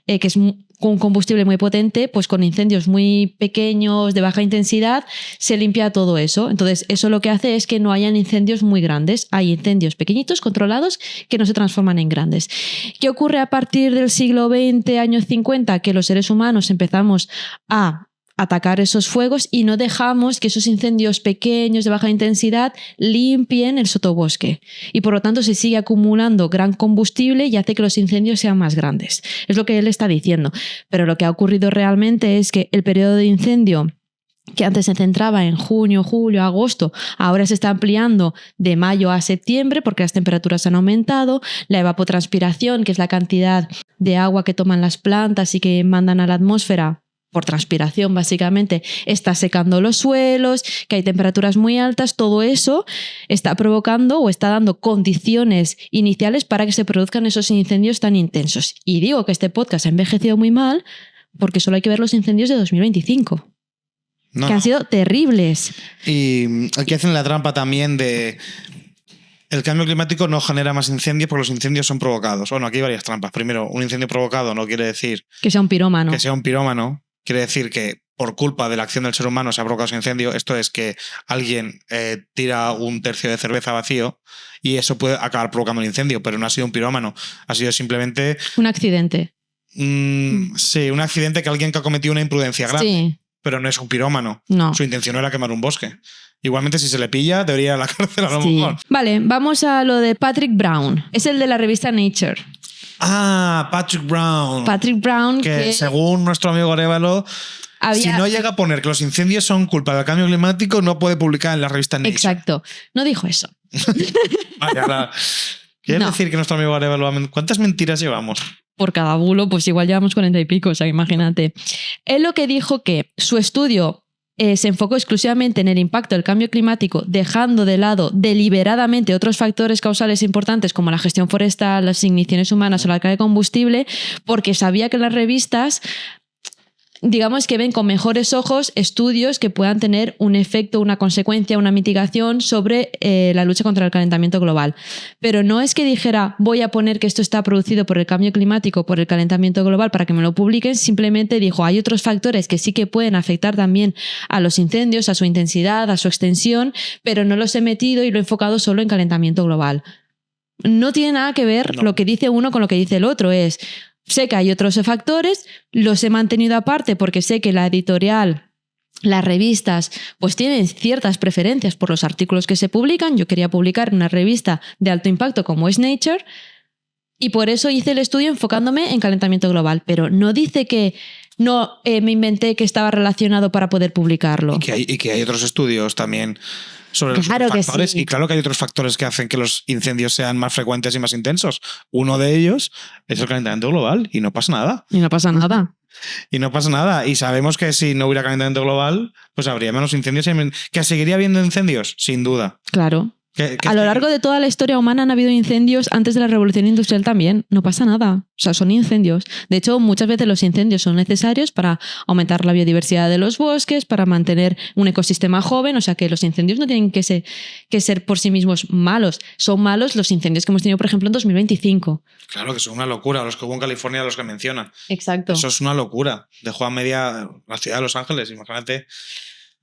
que es un combustible muy potente, pues con incendios muy pequeños, de baja intensidad, se limpia todo eso. Entonces, eso lo que hace es que no hayan incendios muy grandes. Hay incendios pequeñitos, controlados, que no se transforman en grandes. ¿Qué ocurre a partir del siglo XX, años 50? Que los seres humanos empezamos a atacar esos fuegos y no dejamos que esos incendios pequeños de baja intensidad limpien el sotobosque y por lo tanto se sigue acumulando gran combustible y hace que los incendios sean más grandes. Es lo que él está diciendo, pero lo que ha ocurrido realmente es que el periodo de incendio que antes se centraba en junio, julio, agosto, ahora se está ampliando de mayo a septiembre porque las temperaturas han aumentado, la evapotranspiración, que es la cantidad de agua que toman las plantas y que mandan a la atmósfera por transpiración básicamente, está secando los suelos, que hay temperaturas muy altas, todo eso está provocando o está dando condiciones iniciales para que se produzcan esos incendios tan intensos. Y digo que este podcast ha envejecido muy mal porque solo hay que ver los incendios de 2025, que han sido terribles. Y aquí hacen la trampa también de... El cambio climático no genera más incendios porque los incendios son provocados. Bueno, aquí hay varias trampas. Primero, un incendio provocado no quiere decir... Que sea un pirómano. Que sea un pirómano. Quiere decir que por culpa de la acción del ser humano se ha provocado ese incendio. Esto es que alguien tira un tercio de cerveza vacío y eso puede acabar provocando un incendio, pero no ha sido un pirómano. Ha sido simplemente... Un accidente. Sí, un accidente que alguien que ha cometido una imprudencia grave. Sí. Pero no es un pirómano. No. Su intención no era quemar un bosque. Igualmente, si se le pilla, debería ir a la cárcel a lo mejor. Vale, vamos a lo de Patrick Brown. Es el de la revista Nature. Ah, Patrick Brown. Patrick Brown, que según nuestro amigo Arévalo, si no llega a poner que los incendios son culpa del cambio climático, no puede publicar en la revista Nature. Exacto. No dijo eso. Vale, ahora... ¿Quieres decir que nuestro amigo Arévalo... ¿Cuántas mentiras llevamos? Por cada bulo, pues igual llevamos 40 y pico, o sea, imagínate. Él lo que dijo que su estudio se enfocó exclusivamente en el impacto del cambio climático, dejando de lado deliberadamente otros factores causales importantes como la gestión forestal, las igniciones humanas o la carga de combustible, porque sabía que las revistas, digamos que ven con mejores ojos estudios que puedan tener un efecto, una consecuencia, una mitigación sobre la lucha contra el calentamiento global. Pero no es que dijera voy a poner que esto está producido por el cambio climático, por el calentamiento global para que me lo publiquen, simplemente dijo hay otros factores que sí que pueden afectar también a los incendios, a su intensidad, a su extensión, pero no los he metido y lo he enfocado solo en calentamiento global. No tiene nada que ver lo que dice uno con lo que dice el otro, es... Sé que hay otros factores, los he mantenido aparte porque sé que la editorial, las revistas, pues tienen ciertas preferencias por los artículos que se publican. Yo quería publicar una revista de alto impacto como es Nature y por eso hice el estudio enfocándome en calentamiento global, pero no dice que no me inventé que estaba relacionado para poder publicarlo. Y que hay otros estudios también sobre los factores. Sí. Y claro que hay otros factores que hacen que los incendios sean más frecuentes y más intensos. Uno de ellos es el calentamiento global y no pasa nada. Y no pasa nada. Y no pasa nada. Y sabemos que si no hubiera calentamiento global, pues habría menos incendios. ¿Que seguiría habiendo incendios? Sin duda. Claro. A lo largo de toda la historia humana han habido incendios antes de la revolución industrial también. No pasa nada. O sea, son incendios. De hecho, muchas veces los incendios son necesarios para aumentar la biodiversidad de los bosques, para mantener un ecosistema joven. O sea, que los incendios no tienen que ser por sí mismos malos. Son malos los incendios que hemos tenido, por ejemplo, en 2025. Claro, que son una locura. Los que hubo en California, los que menciona. Exacto. Eso es una locura. Dejó a media la ciudad de Los Ángeles, imagínate.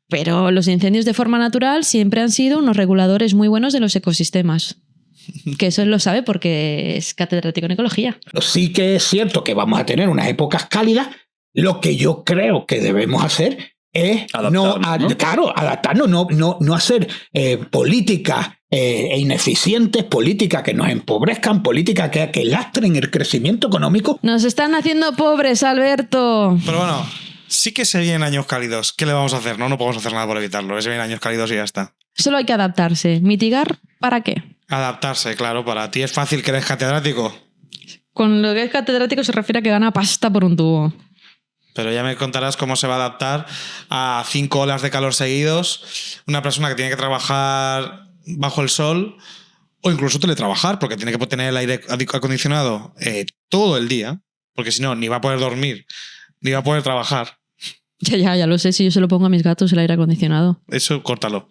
Pero los incendios de forma natural siempre han sido unos reguladores muy buenos de los ecosistemas. Que eso él lo sabe porque es catedrático en ecología. Sí que es cierto que vamos a tener unas épocas cálidas. Lo que yo creo que debemos hacer es adaptarnos, no hacer políticas ineficientes, políticas que nos empobrezcan, políticas que lastren el crecimiento económico. Nos están haciendo pobres, Alberto. Pero bueno, sí que se vienen años cálidos. ¿Qué le vamos a hacer? No podemos hacer nada por evitarlo. Se vienen años cálidos y ya está. Solo hay que adaptarse. ¿Mitigar para qué? Adaptarse, claro. Para ti es fácil que eres catedrático. Con lo que es catedrático se refiere a que gana pasta por un tubo. Pero ya me contarás cómo se va a adaptar a 5 olas de calor seguidos. Una persona que tiene que trabajar bajo el sol o incluso teletrabajar porque tiene que tener el aire acondicionado todo el día. Porque si no, ni va a poder dormir, ni va a poder trabajar. Ya lo sé, si yo se lo pongo a mis gatos el aire acondicionado. Eso córtalo.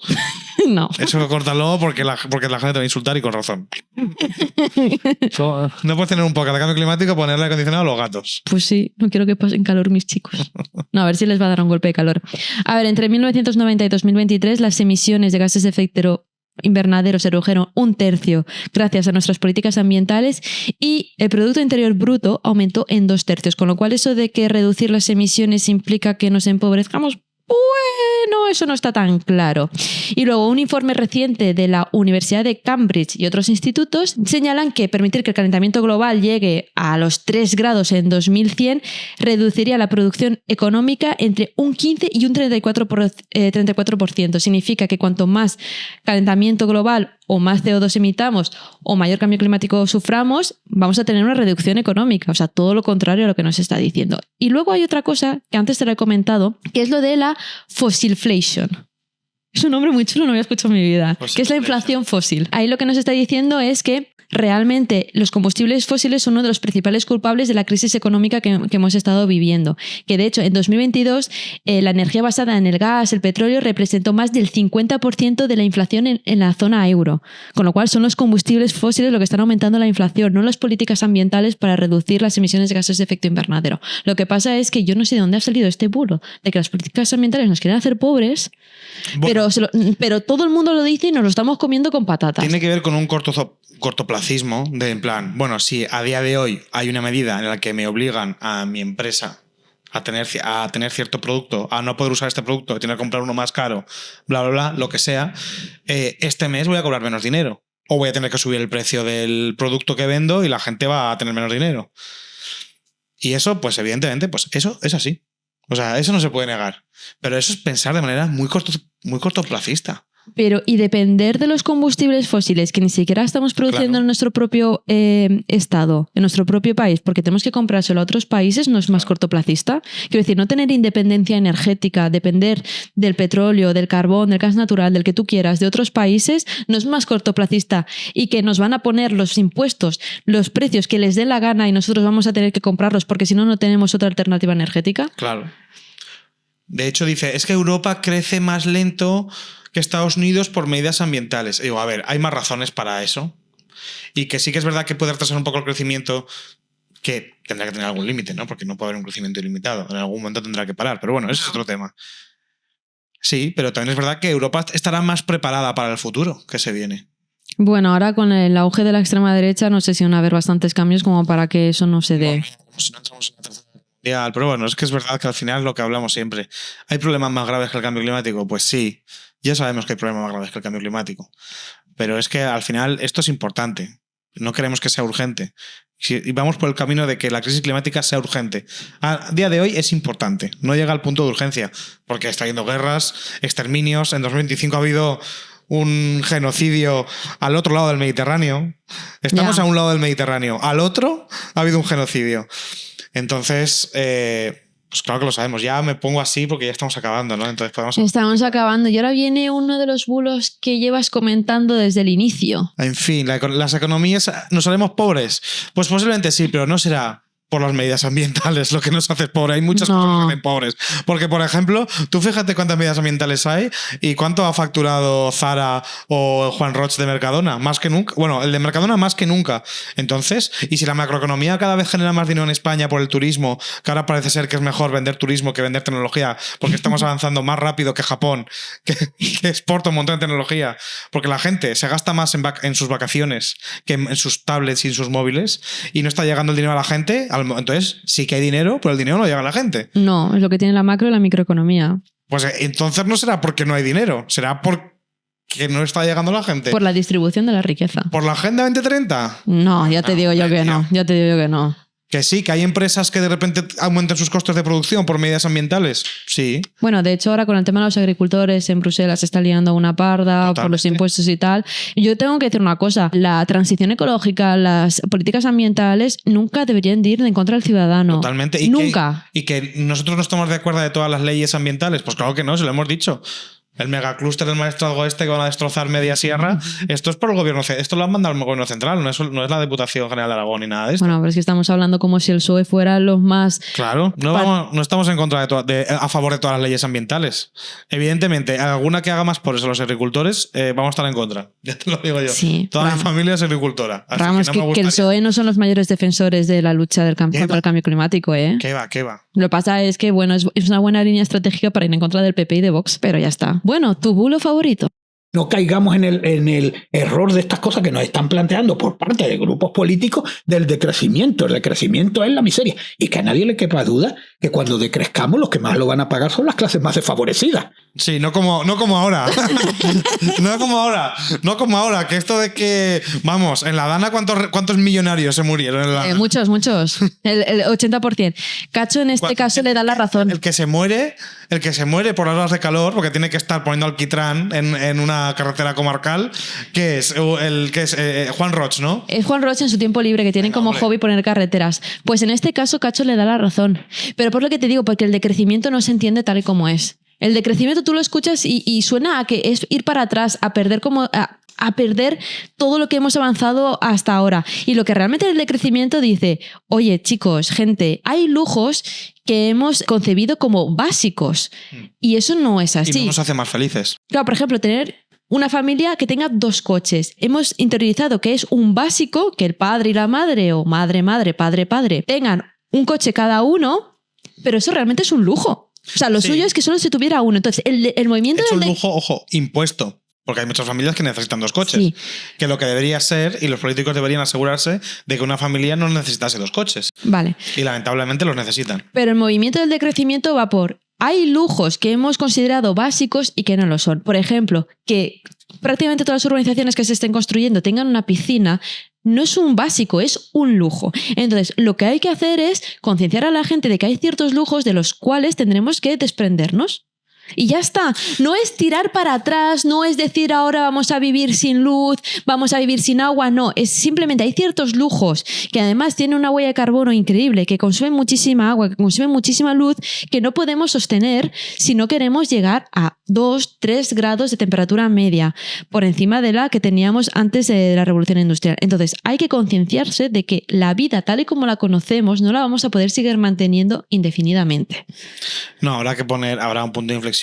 No. Eso córtalo porque la gente te va a insultar y con razón. No puedes tener un podcast de cambio climático y ponerle acondicionado a los gatos. Pues sí, no quiero que pasen calor mis chicos. No, a ver si les va a dar un golpe de calor. A ver, entre 1990 y 2023 las emisiones de gases de efecto invernadero se redujeron 1/3 gracias a nuestras políticas ambientales y el Producto Interior Bruto aumentó en 2/3, con lo cual eso de que reducir las emisiones implica que nos empobrezcamos, bueno, eso no está tan claro. Y luego un informe reciente de la Universidad de Cambridge y otros institutos señalan que permitir que el calentamiento global llegue a los 3 grados en 2100 reduciría la producción económica entre un 15 y un 34%. Significa que cuanto más calentamiento global o más CO2 emitamos o mayor cambio climático suframos, vamos a tener una reducción económica. O sea, todo lo contrario a lo que nos está diciendo. Y luego hay otra cosa que antes te lo he comentado, que es lo de la fossilflation. Es un nombre muy chulo, no había escuchado en mi vida. Que es la inflación fósil. Ahí lo que nos está diciendo es que realmente los combustibles fósiles son uno de los principales culpables de la crisis económica que hemos estado viviendo. Que de hecho en 2022 la energía basada en el gas, el petróleo, representó más del 50% de la inflación en la zona euro. Con lo cual son los combustibles fósiles lo que están aumentando la inflación, no las políticas ambientales para reducir las emisiones de gases de efecto invernadero. Lo que pasa es que yo no sé de dónde ha salido este bulo de que las políticas ambientales nos quieren hacer pobres, bueno, pero todo el mundo lo dice y nos lo estamos comiendo con patatas. Tiene que ver con un cortoplacismo de en plan, bueno, si a día de hoy hay una medida en la que me obligan a mi empresa a tener cierto producto, a no poder usar este producto, a tener que comprar uno más caro, bla, bla, bla, lo que sea, este mes voy a cobrar menos dinero. O voy a tener que subir el precio del producto que vendo y la gente va a tener menos dinero. Y eso, pues evidentemente, pues eso es así. O sea, eso no se puede negar. Pero eso es pensar de manera muy cortoplacista. Pero, y depender de los combustibles fósiles que ni siquiera estamos produciendo en nuestro propio estado, en nuestro propio país, porque tenemos que comprárselo a otros países, ¿no es más cortoplacista? Quiero decir, no tener independencia energética, depender del petróleo, del carbón, del gas natural, del que tú quieras, de otros países, ¿no es más cortoplacista? Y que nos van a poner los impuestos, los precios que les dé la gana y nosotros vamos a tener que comprarlos porque si no, no tenemos otra alternativa energética. Claro. De hecho, dice, es que Europa crece más lento que Estados Unidos por medidas ambientales. Y digo, a ver, hay más razones para eso. Y que sí que es verdad que puede retrasar un poco el crecimiento, que tendrá que tener algún límite, ¿no? Porque no puede haber un crecimiento ilimitado. En algún momento tendrá que parar. Pero bueno, ese es otro tema. Sí, pero también es verdad que Europa estará más preparada para el futuro que se viene. Bueno, ahora con el auge de la extrema derecha no sé si van a haber bastantes cambios como para que eso no se dé. Como si no entramos en la tercera guerra mundial. Pero bueno, es que es verdad que al final lo que hablamos siempre. ¿Hay problemas más graves que el cambio climático? Pues sí. Ya sabemos que hay problemas más graves que el cambio climático. Pero es que al final esto es importante. No queremos que sea urgente. Y vamos por el camino de que la crisis climática sea urgente. A día de hoy es importante. No llega al punto de urgencia. Porque está habiendo guerras, exterminios. En 2025 ha habido un genocidio al otro lado del Mediterráneo. Estamos a un lado del Mediterráneo. Al otro ha habido un genocidio. Entonces, Pues claro que lo sabemos. Ya me pongo así porque ya estamos acabando, ¿no? Entonces podemos... Estamos acabando y ahora viene uno de los bulos que llevas comentando desde el inicio. En fin, las economías... ¿Nos haremos pobres? Pues posiblemente sí, pero no será por las medidas ambientales lo que nos hace pobres. Hay muchas cosas que nos hacen pobres. Porque, por ejemplo, tú fíjate cuántas medidas ambientales hay y cuánto ha facturado Zara o Juan Roig de Mercadona. Más que nunca. Bueno, el de Mercadona más que nunca. Entonces, y si la macroeconomía cada vez genera más dinero en España por el turismo, que ahora parece ser que es mejor vender turismo que vender tecnología, porque estamos avanzando más rápido que Japón, que exporta un montón de tecnología, porque la gente se gasta más en sus vacaciones que en sus tablets y en sus móviles, y no está llegando el dinero a la gente. Entonces sí que hay dinero, pero el dinero no llega a la gente. No, es lo que tiene la macro y la microeconomía. Pues entonces no será porque no hay dinero, será porque no está llegando la gente. Por la distribución de la riqueza. ¿Por la Agenda 2030? No, ya te digo yo que no. Ya te digo yo que no. Que sí, que hay empresas que de repente aumentan sus costes de producción por medidas ambientales. Sí. Bueno, de hecho ahora con el tema de los agricultores en Bruselas se está liando una parda. Totalmente. Por los impuestos y tal. Yo tengo que decir una cosa, la transición ecológica, las políticas ambientales nunca deberían de ir en contra del ciudadano. Totalmente. Nunca. Y que nosotros no estamos de acuerdo de todas las leyes ambientales. Pues claro que no, se lo hemos dicho. El megaclúster del maestrazgo que van a destrozar media sierra, esto es por el gobierno, esto lo han mandado el gobierno central, no es la Diputación General de Aragón ni nada de esto. Bueno, pero es que estamos hablando como si el PSOE fuera los más... Claro, no estamos en contra a favor de todas las leyes ambientales. Evidentemente, alguna que haga más por eso los agricultores, vamos a estar en contra. Ya te lo digo yo. Sí, Toda mi familia es agricultora. Vamos, que el PSOE no son los mayores defensores de la lucha contra el cambio climático, ¿eh? ¿Qué va? Lo que pasa es que, bueno, es una buena línea estratégica para ir en contra del PP y de Vox, pero ya está. Bueno, ¿tu bulo favorito? No caigamos en el error de estas cosas que nos están planteando por parte de grupos políticos del decrecimiento. El decrecimiento es la miseria. Y que a nadie le quepa duda que cuando decrezcamos los que más lo van a pagar son las clases más desfavorecidas. Sí, no como ahora. No como ahora. Que esto de que, vamos, en la Dana, ¿cuántos millonarios se murieron en la Dana? Muchos. El 80%. Cacho en este caso le da la razón. El que se muere por las horas de calor, porque tiene que estar poniendo alquitrán en una carretera comarcal, que es Juan Roig, ¿no? Es Juan Roig en su tiempo libre, que tiene como hobby poner carreteras. Pues en este caso Cacho le da la razón. Pero por lo que te digo, porque el decrecimiento no se entiende tal y como es. El decrecimiento tú lo escuchas y suena a que es ir para atrás, a perder a perder todo lo que hemos avanzado hasta ahora. Y lo que realmente el decrecimiento dice, oye chicos, gente, hay lujos que hemos concebido como básicos y eso no es así. Y no nos hace más felices. Claro, por ejemplo, tener una familia que tenga 2 coches. Hemos interiorizado que es un básico, que el padre y la madre, o madre, padre, tengan un coche cada uno, pero eso realmente es un lujo. O sea, lo suyo es que solo se tuviera uno. Entonces, el movimiento... Es un lujo, ojo, impuesto. Porque hay muchas familias que necesitan 2 coches. Sí. Que lo que debería ser, y los políticos deberían asegurarse, de que una familia no necesitase 2 coches. Vale. Y lamentablemente los necesitan. Pero el movimiento del decrecimiento va por... Hay lujos que hemos considerado básicos y que no lo son. Por ejemplo, que prácticamente todas las urbanizaciones que se estén construyendo tengan una piscina, no es un básico, es un lujo. Entonces, lo que hay que hacer es concienciar a la gente de que hay ciertos lujos de los cuales tendremos que desprendernos. Y ya está. No es tirar para atrás, no es decir ahora vamos a vivir sin luz, vamos a vivir sin agua, no. Es simplemente hay ciertos lujos que además tienen una huella de carbono increíble, que consumen muchísima agua, que consumen muchísima luz, que no podemos sostener si no queremos llegar a 2-3 grados de temperatura media, por encima de la que teníamos antes de la revolución industrial. Entonces hay que concienciarse de que la vida tal y como la conocemos no la vamos a poder seguir manteniendo indefinidamente. No, habrá un punto de inflexión.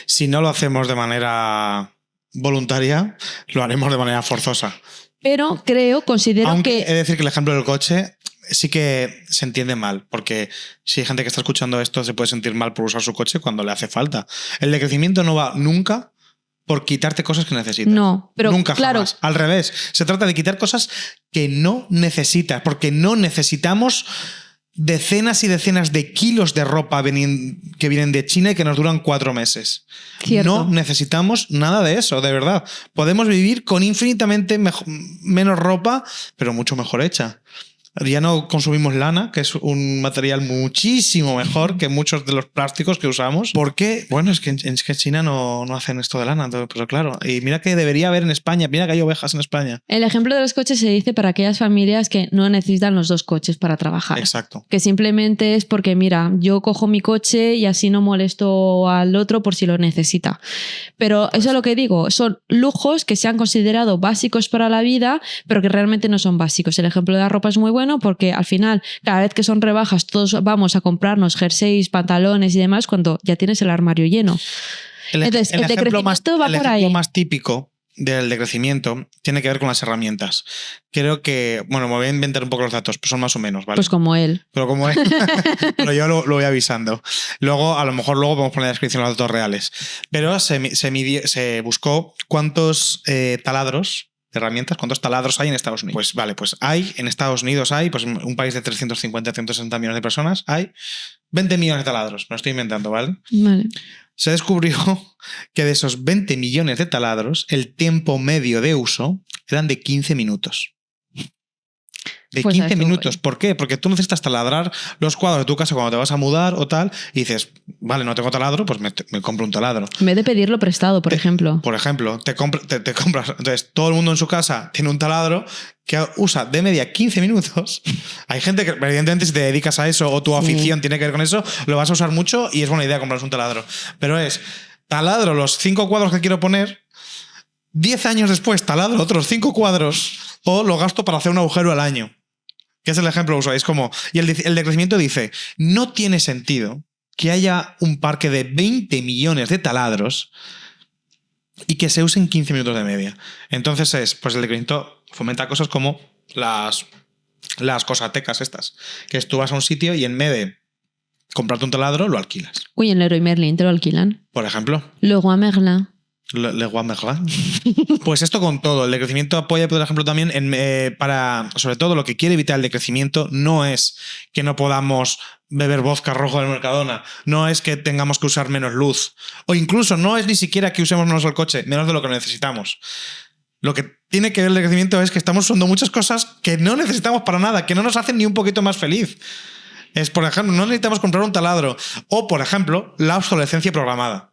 Si no lo hacemos de manera voluntaria, lo haremos de manera forzosa. Pero considero Aunque que... he de decir que el ejemplo del coche sí que se entiende mal, porque si hay gente que está escuchando esto se puede sentir mal por usar su coche cuando le hace falta. El decrecimiento no va nunca por quitarte cosas que necesitas. No, pero nunca, claro. Jamás. Al revés, se trata de quitar cosas que no necesitas, porque no necesitamos decenas y decenas de kilos de ropa que vienen de China y que nos duran 4 meses. Cierto. No necesitamos nada de eso, de verdad. Podemos vivir con infinitamente menos ropa, pero mucho mejor hecha. Ya no consumimos lana, que es un material muchísimo mejor que muchos de los plásticos que usamos. ¿Por qué? Bueno, es que en China no hacen esto de lana, pero claro. Y mira que debería haber en España, mira que hay ovejas en España. El ejemplo de los coches se dice para aquellas familias que no necesitan los 2 coches para trabajar. Exacto. Que simplemente es porque, mira, yo cojo mi coche y así no molesto al otro por si lo necesita. Pero eso es lo que digo, son lujos que se han considerado básicos para la vida, pero que realmente no son básicos. El ejemplo de la ropa es muy bueno porque al final, cada vez que son rebajas, todos vamos a comprarnos jerseys, pantalones y demás cuando ya tienes el armario lleno. Entonces, el decrecimiento va por ahí. El ejemplo más típico del decrecimiento tiene que ver con las herramientas. Creo que, bueno, me voy a inventar un poco los datos, pero son más o menos, ¿vale? Pues como él. Pero como él. Pero yo lo voy avisando. Luego, a lo mejor podemos poner en la descripción los datos reales. Pero se buscó cuántos taladros de herramientas, cuántos taladros hay en Estados Unidos. Pues vale, pues en Estados Unidos hay, pues un país de 350 a 160 millones de personas, hay 20 millones de taladros. Me lo estoy inventando, ¿vale? Vale. Se descubrió que de esos 20 millones de taladros, el tiempo medio de uso eran de 15 minutos. De pues 15 minutos. ¿Por qué? Porque tú necesitas taladrar los cuadros de tu casa cuando te vas a mudar o tal, y dices, vale, no tengo taladro, pues me compro un taladro. En vez de pedirlo prestado, por ejemplo. Por ejemplo, te compras. Entonces, todo el mundo en su casa tiene un taladro que usa de media 15 minutos. Hay gente que, evidentemente, si te dedicas a eso o tu afición tiene que ver con eso, lo vas a usar mucho y es buena idea comprarse un taladro. Pero taladro los 5 cuadros que quiero poner, 10 años después taladro otros 5 cuadros o lo gasto para hacer un agujero al año. Que es el ejemplo que usáis como... Y el decrecimiento dice, no tiene sentido que haya un parque de 20 millones de taladros y que se usen 15 minutos de media. Entonces pues el decrecimiento fomenta cosas como las cosatecas estas, que tú vas a un sitio y en vez de comprarte un taladro, lo alquilas. Uy, en Leroy Merlin te lo alquilan. Por ejemplo. Leroy Merlin. Pues esto con todo. El decrecimiento apoya, por ejemplo, también para, sobre todo, lo que quiere evitar el decrecimiento no es que no podamos beber vodka rojo del Mercadona, no es que tengamos que usar menos luz, o incluso no es ni siquiera que usemos menos el coche, menos de lo que necesitamos. Lo que tiene que ver el decrecimiento es que estamos usando muchas cosas que no necesitamos para nada, que no nos hacen ni un poquito más feliz. Por ejemplo, no necesitamos comprar un taladro, o, por ejemplo, la obsolescencia programada.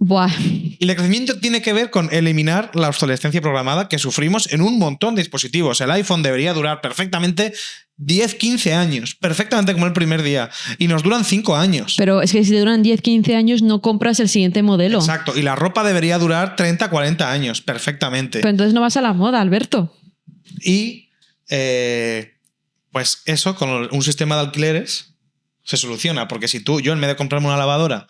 Buah. Y el decrecimiento tiene que ver con eliminar la obsolescencia programada que sufrimos en un montón de dispositivos. El iPhone debería durar perfectamente 10, 15 años, perfectamente como el primer día. Y nos duran 5 años. Pero es que si te duran 10, 15 años no compras el siguiente modelo. Exacto. Y la ropa debería durar 30, 40 años, perfectamente. Pero entonces no vas a la moda, Alberto. Y pues eso, con un sistema de alquileres se soluciona. Porque si yo en vez de comprarme una lavadora,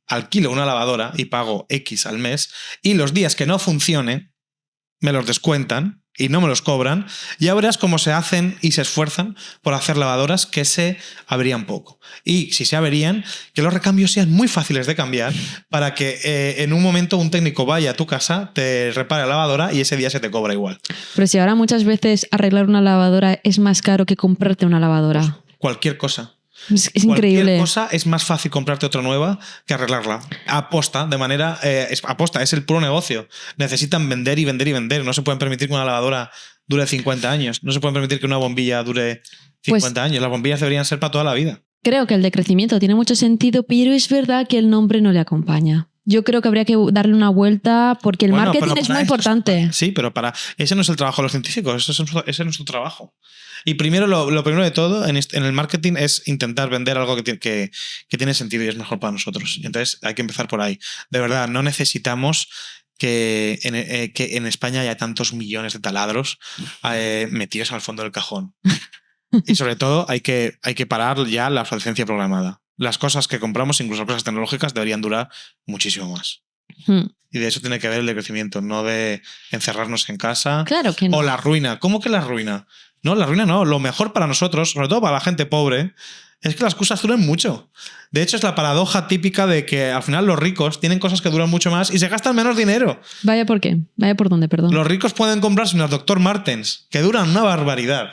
alquilo una lavadora y pago X al mes, y los días que no funcione me los descuentan y no me los cobran, ya verás cómo se hacen y se esfuerzan por hacer lavadoras que se averían poco. Y si se averían, que los recambios sean muy fáciles de cambiar para que en un momento un técnico vaya a tu casa, te repare la lavadora y ese día se te cobra igual. Pero si ahora muchas veces arreglar una lavadora es más caro que comprarte una lavadora. Pues cualquier cosa. Es increíble. Cualquier cosa es más fácil comprarte otra nueva que arreglarla. Aposta, de manera... aposta, es el puro negocio. Necesitan vender y vender y vender. No se pueden permitir que una lavadora dure 50 años. No se pueden permitir que una bombilla dure 50 años. Las bombillas deberían ser para toda la vida. Creo que el decrecimiento tiene mucho sentido, pero es verdad que el nombre no le acompaña. Yo creo que habría que darle una vuelta porque el marketing es muy importante. Sí, pero ese no es el trabajo de los científicos, ese es nuestro trabajo. Y primero, lo primero de todo en el marketing es intentar vender algo que tiene sentido y es mejor para nosotros. Entonces hay que empezar por ahí. De verdad, no necesitamos que en España haya tantos millones de taladros metidos al fondo del cajón. Y sobre todo hay que parar ya la obsolescencia programada. Las cosas que compramos, incluso las cosas tecnológicas, deberían durar muchísimo más. Y de eso tiene que ver el decrecimiento, no de encerrarnos en casa. Claro que no. O la ruina. ¿Cómo que la ruina? No, la ruina no. Lo mejor para nosotros, sobre todo para la gente pobre, es que las cosas duren mucho. De hecho, es la paradoja típica de que al final los ricos tienen cosas que duran mucho más y se gastan menos dinero. Vaya por qué. Vaya por dónde, perdón. Los ricos pueden comprarse unas Dr. Martens que duran una barbaridad.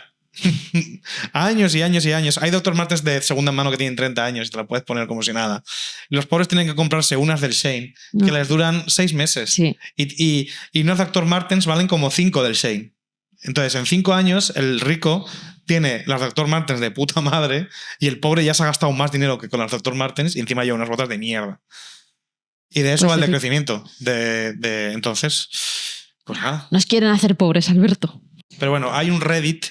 Años y años y años. Hay Dr. Martens de segunda mano que tienen 30 años y te la puedes poner como si nada. Los pobres tienen que comprarse unas del Shein que les duran 6 meses. Sí. Y unas Dr. Martens valen como 5 del Shein. Entonces, en 5 años, el rico tiene las Dr. Martens de puta madre y el pobre ya se ha gastado más dinero que con las Dr. Martens y encima lleva unas botas de mierda. Y de eso Pues va el sí. decrecimiento. Entonces, pues nada. Nos quieren hacer pobres, Alberto. Pero bueno, hay un Reddit,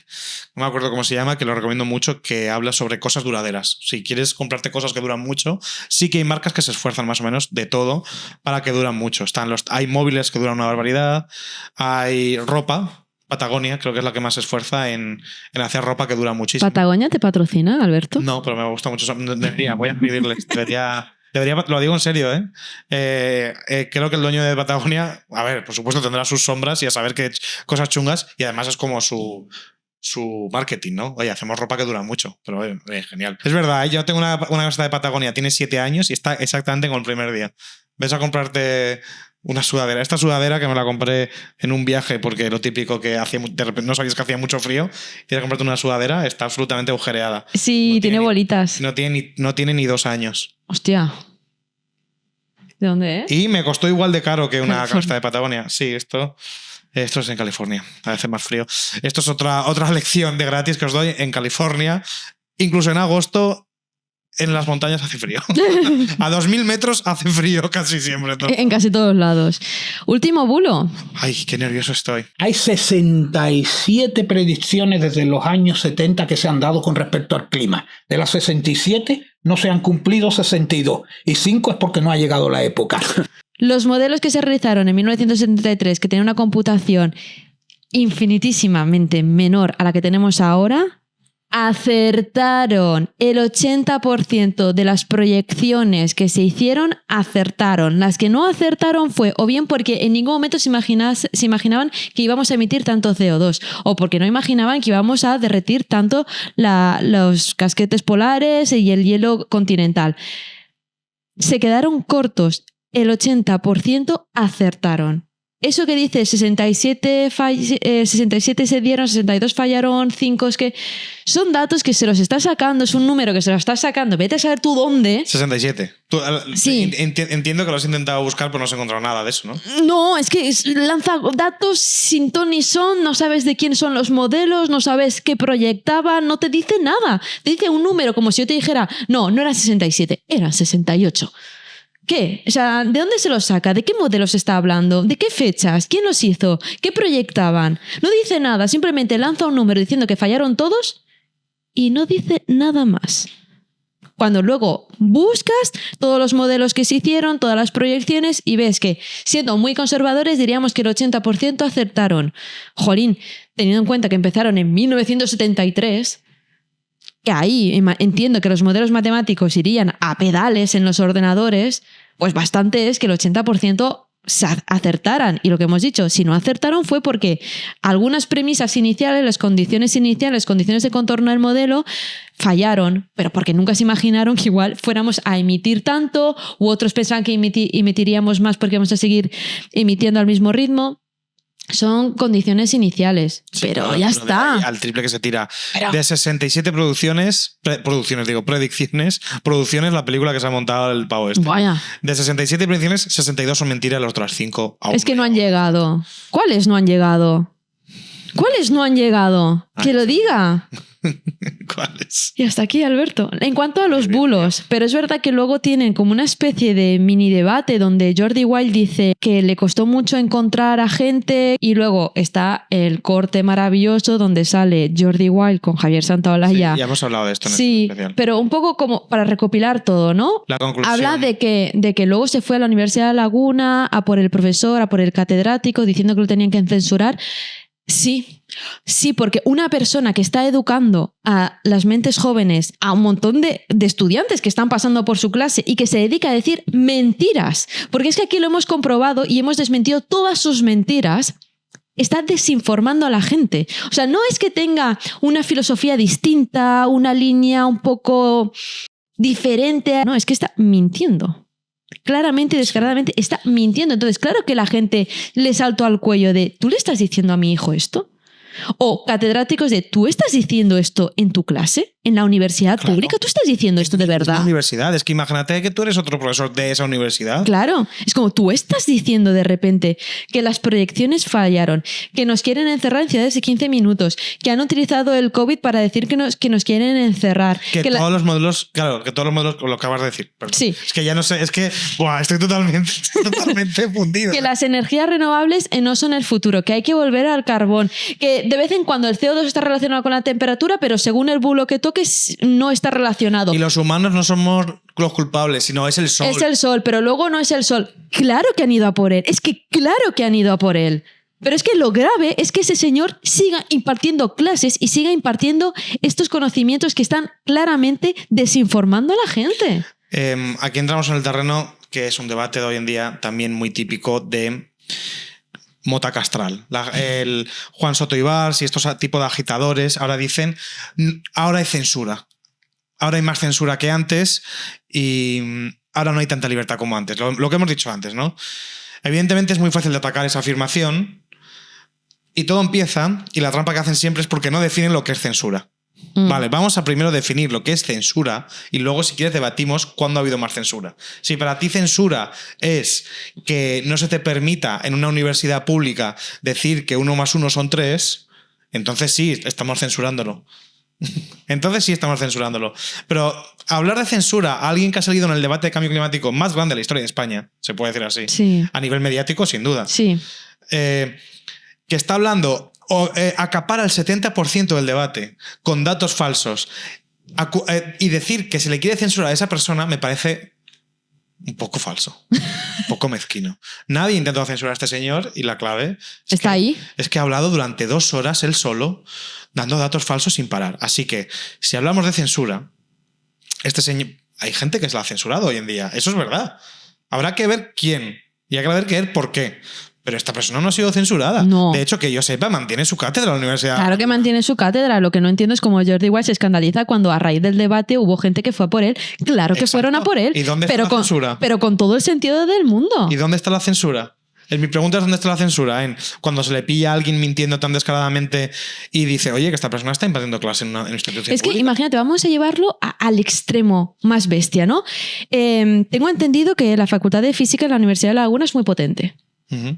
no me acuerdo cómo se llama, que lo recomiendo mucho, que habla sobre cosas duraderas. Si quieres comprarte cosas que duran mucho, sí que hay marcas que se esfuerzan más o menos de todo para que duran mucho. Hay móviles que duran una barbaridad, hay ropa. Patagonia creo que es la que más se esfuerza en hacer ropa que dura muchísimo. ¿Patagonia te patrocina, Alberto? No, pero me gusta mucho. Voy a pedirles. Lo digo en serio, creo que el dueño de Patagonia, a ver, por supuesto tendrá sus sombras y a saber qué cosas chungas, y además es como su marketing, ¿no? Oye, hacemos ropa que dura mucho, pero genial. Es verdad, yo tengo una camiseta de Patagonia, tiene 7 años y está exactamente como el primer día. Ves a comprarte una sudadera. Esta sudadera que me la compré en un viaje porque lo típico que hacía, de repente no sabías que hacía mucho frío, tienes que comprarte una sudadera, está absolutamente agujereada. Sí, No tiene bolitas. No tiene ni 2 años. Hostia. ¿De dónde es? Y me costó igual de caro que una California. camiseta de Patagonia. Sí, esto es en California. A veces más frío. Esto es otra lección de gratis que os doy en California. Incluso en agosto, en las montañas hace frío. A 2000 metros hace frío casi siempre. ¿No? En casi todos lados. Último bulo. Ay, qué nervioso estoy. Hay 67 predicciones desde los años 70 que se han dado con respecto al clima. De las 67 no se han cumplido 62 y 5 es porque no ha llegado la época. Los modelos que se realizaron en 1973, que tenían una computación infinitísimamente menor a la que tenemos ahora, acertaron. El 80% de las proyecciones que se hicieron acertaron. Las que no acertaron fue o bien porque en ningún momento se imaginaban que íbamos a emitir tanto CO2 o porque no imaginaban que íbamos a derretir tanto los casquetes polares y el hielo continental. Se quedaron cortos. El 80% acertaron. Eso que dice 67 se dieron, 62 fallaron, 5 es que son datos que se los está sacando, es un número que se lo está sacando, vete a saber tú dónde. 67. Sí. Entiendo que lo has intentado buscar, pero no has encontrado nada de eso, ¿no? No, es que lanza datos sin ton ni son, no sabes de quién son los modelos, no sabes qué proyectaban, no te dice nada. Te dice un número como si yo te dijera, no eran 67, eran 68. ¿Qué? O sea, ¿de dónde se los saca? ¿De qué modelos está hablando? ¿De qué fechas? ¿Quién los hizo? ¿Qué proyectaban? No dice nada, simplemente lanza un número diciendo que fallaron todos y no dice nada más. Cuando luego buscas todos los modelos que se hicieron, todas las proyecciones y ves que, siendo muy conservadores, diríamos que el 80% acertaron. Jolín, teniendo en cuenta que empezaron en 1973... que ahí entiendo que los modelos matemáticos irían a pedales en los ordenadores, pues bastante es que el 80% se acertaran. Y lo que hemos dicho, si no acertaron fue porque algunas premisas iniciales, las condiciones de contorno del modelo, fallaron, pero porque nunca se imaginaron que igual fuéramos a emitir tanto, u otros pensaban que emitiríamos más porque vamos a seguir emitiendo al mismo ritmo. Son condiciones iniciales, sí, pero claro, ya está. Al triple que se tira. De 67 predicciones, la película que se ha montado el pavo este. Vaya. De 67 predicciones, 62 son mentiras, las otras 5 aún. Es que no han llegado. ¿Cuáles no han llegado? ¿Cuáles no han llegado? Que lo diga. ¿Cuáles? Y hasta aquí, Alberto. En cuanto a los bulos, pero es verdad que luego tienen como una especie de mini debate donde Jordi Wild dice que le costó mucho encontrar a gente y luego está el corte maravilloso donde sale Jordi Wild con Javier Santaolalla. Sí, ya hemos hablado de esto en sí, este especial. Pero un poco como para recopilar todo, ¿no? La conclusión. Habla de que luego se fue a la Universidad de Laguna a por el profesor, a por el catedrático, diciendo que lo tenían que censurar. Sí, porque una persona que está educando a las mentes jóvenes, a un montón de estudiantes que están pasando por su clase y que se dedica a decir mentiras, porque es que aquí lo hemos comprobado y hemos desmentido todas sus mentiras, está desinformando a la gente. O sea, no es que tenga una filosofía distinta, una línea un poco diferente, no, es que está mintiendo. Claramente y descaradamente está mintiendo. Entonces, claro que la gente le saltó al cuello de ¿tú le estás diciendo a mi hijo esto? O catedráticos de ¿tú estás diciendo esto en tu clase? en la universidad pública. ¿Tú estás diciendo esto de Es verdad? una universidad. Es que imagínate que tú eres otro profesor de esa universidad. Claro, es como tú estás diciendo de repente que las proyecciones fallaron, que nos quieren encerrar en ciudades de 15 minutos, que han utilizado el COVID para decir que nos quieren encerrar. Que todos los modelos, claro, que todos los modelos, lo acabas de decir. Perdón. Sí. Es que ya no sé, es que estoy totalmente fundido. Que las energías renovables no son el futuro, que hay que volver al carbón, que de vez en cuando el CO2 está relacionado con la temperatura, pero según el bulo que toques no está relacionado. Y los humanos no somos los culpables, sino es el sol. Es el sol, pero luego no es el sol. Claro que han ido a por él, es que claro que han ido a por él. Pero es que lo grave es que ese señor siga impartiendo clases y siga impartiendo estos conocimientos que están claramente desinformando a la gente. Aquí entramos en el terreno que es un debate de hoy en día también muy típico de mota castral. El Juan Soto Ibars y estos tipos de agitadores ahora dicen, ahora hay censura. Ahora hay más censura que antes y ahora no hay tanta libertad como antes. Lo que hemos dicho antes, ¿no? Evidentemente es muy fácil de atacar esa afirmación y todo empieza, y la trampa que hacen siempre es porque no definen lo que es censura. Vale, vamos a primero definir lo que es censura y luego, si quieres, debatimos cuándo ha habido más censura. Si para ti censura es que no se te permita en una universidad pública decir que 1 más 1 son 3, entonces sí, estamos censurándolo. Entonces sí estamos censurándolo. Pero hablar de censura a alguien que ha salido en el debate de cambio climático más grande de la historia de España, se puede decir así, Sí. a nivel mediático, sin duda, Sí. que está hablando acapara el 70% del debate con datos falsos y decir que se le quiere censurar a esa persona me parece un poco falso, un poco mezquino. Nadie intentó censurar a este señor y la clave ¿Está ahí? Es que ha hablado durante 2 horas él solo dando datos falsos sin parar. Así que si hablamos de censura, este señor, hay gente que se la ha censurado hoy en día, eso es verdad. Habrá que ver quién y hay que ver por qué. Pero esta persona no ha sido censurada. No. De hecho, que yo sepa, mantiene su cátedra en la universidad. Claro que mantiene su cátedra. Lo que no entiendo es cómo Jordi Wild se escandaliza cuando a raíz del debate hubo gente que fue a por él. Claro que Exacto. fueron a por él. ¿Y dónde está la censura? Pero con todo el sentido del mundo. ¿Y dónde está la censura? Mi pregunta es ¿dónde está la censura? Cuando se le pilla a alguien mintiendo tan descaradamente y dice, oye, que esta persona está impartiendo clase en una institución Es que pública. imagínate, vamos a llevarlo al extremo más bestia, ¿no? Tengo entendido que la Facultad de Física en la Universidad de La Laguna es muy potente.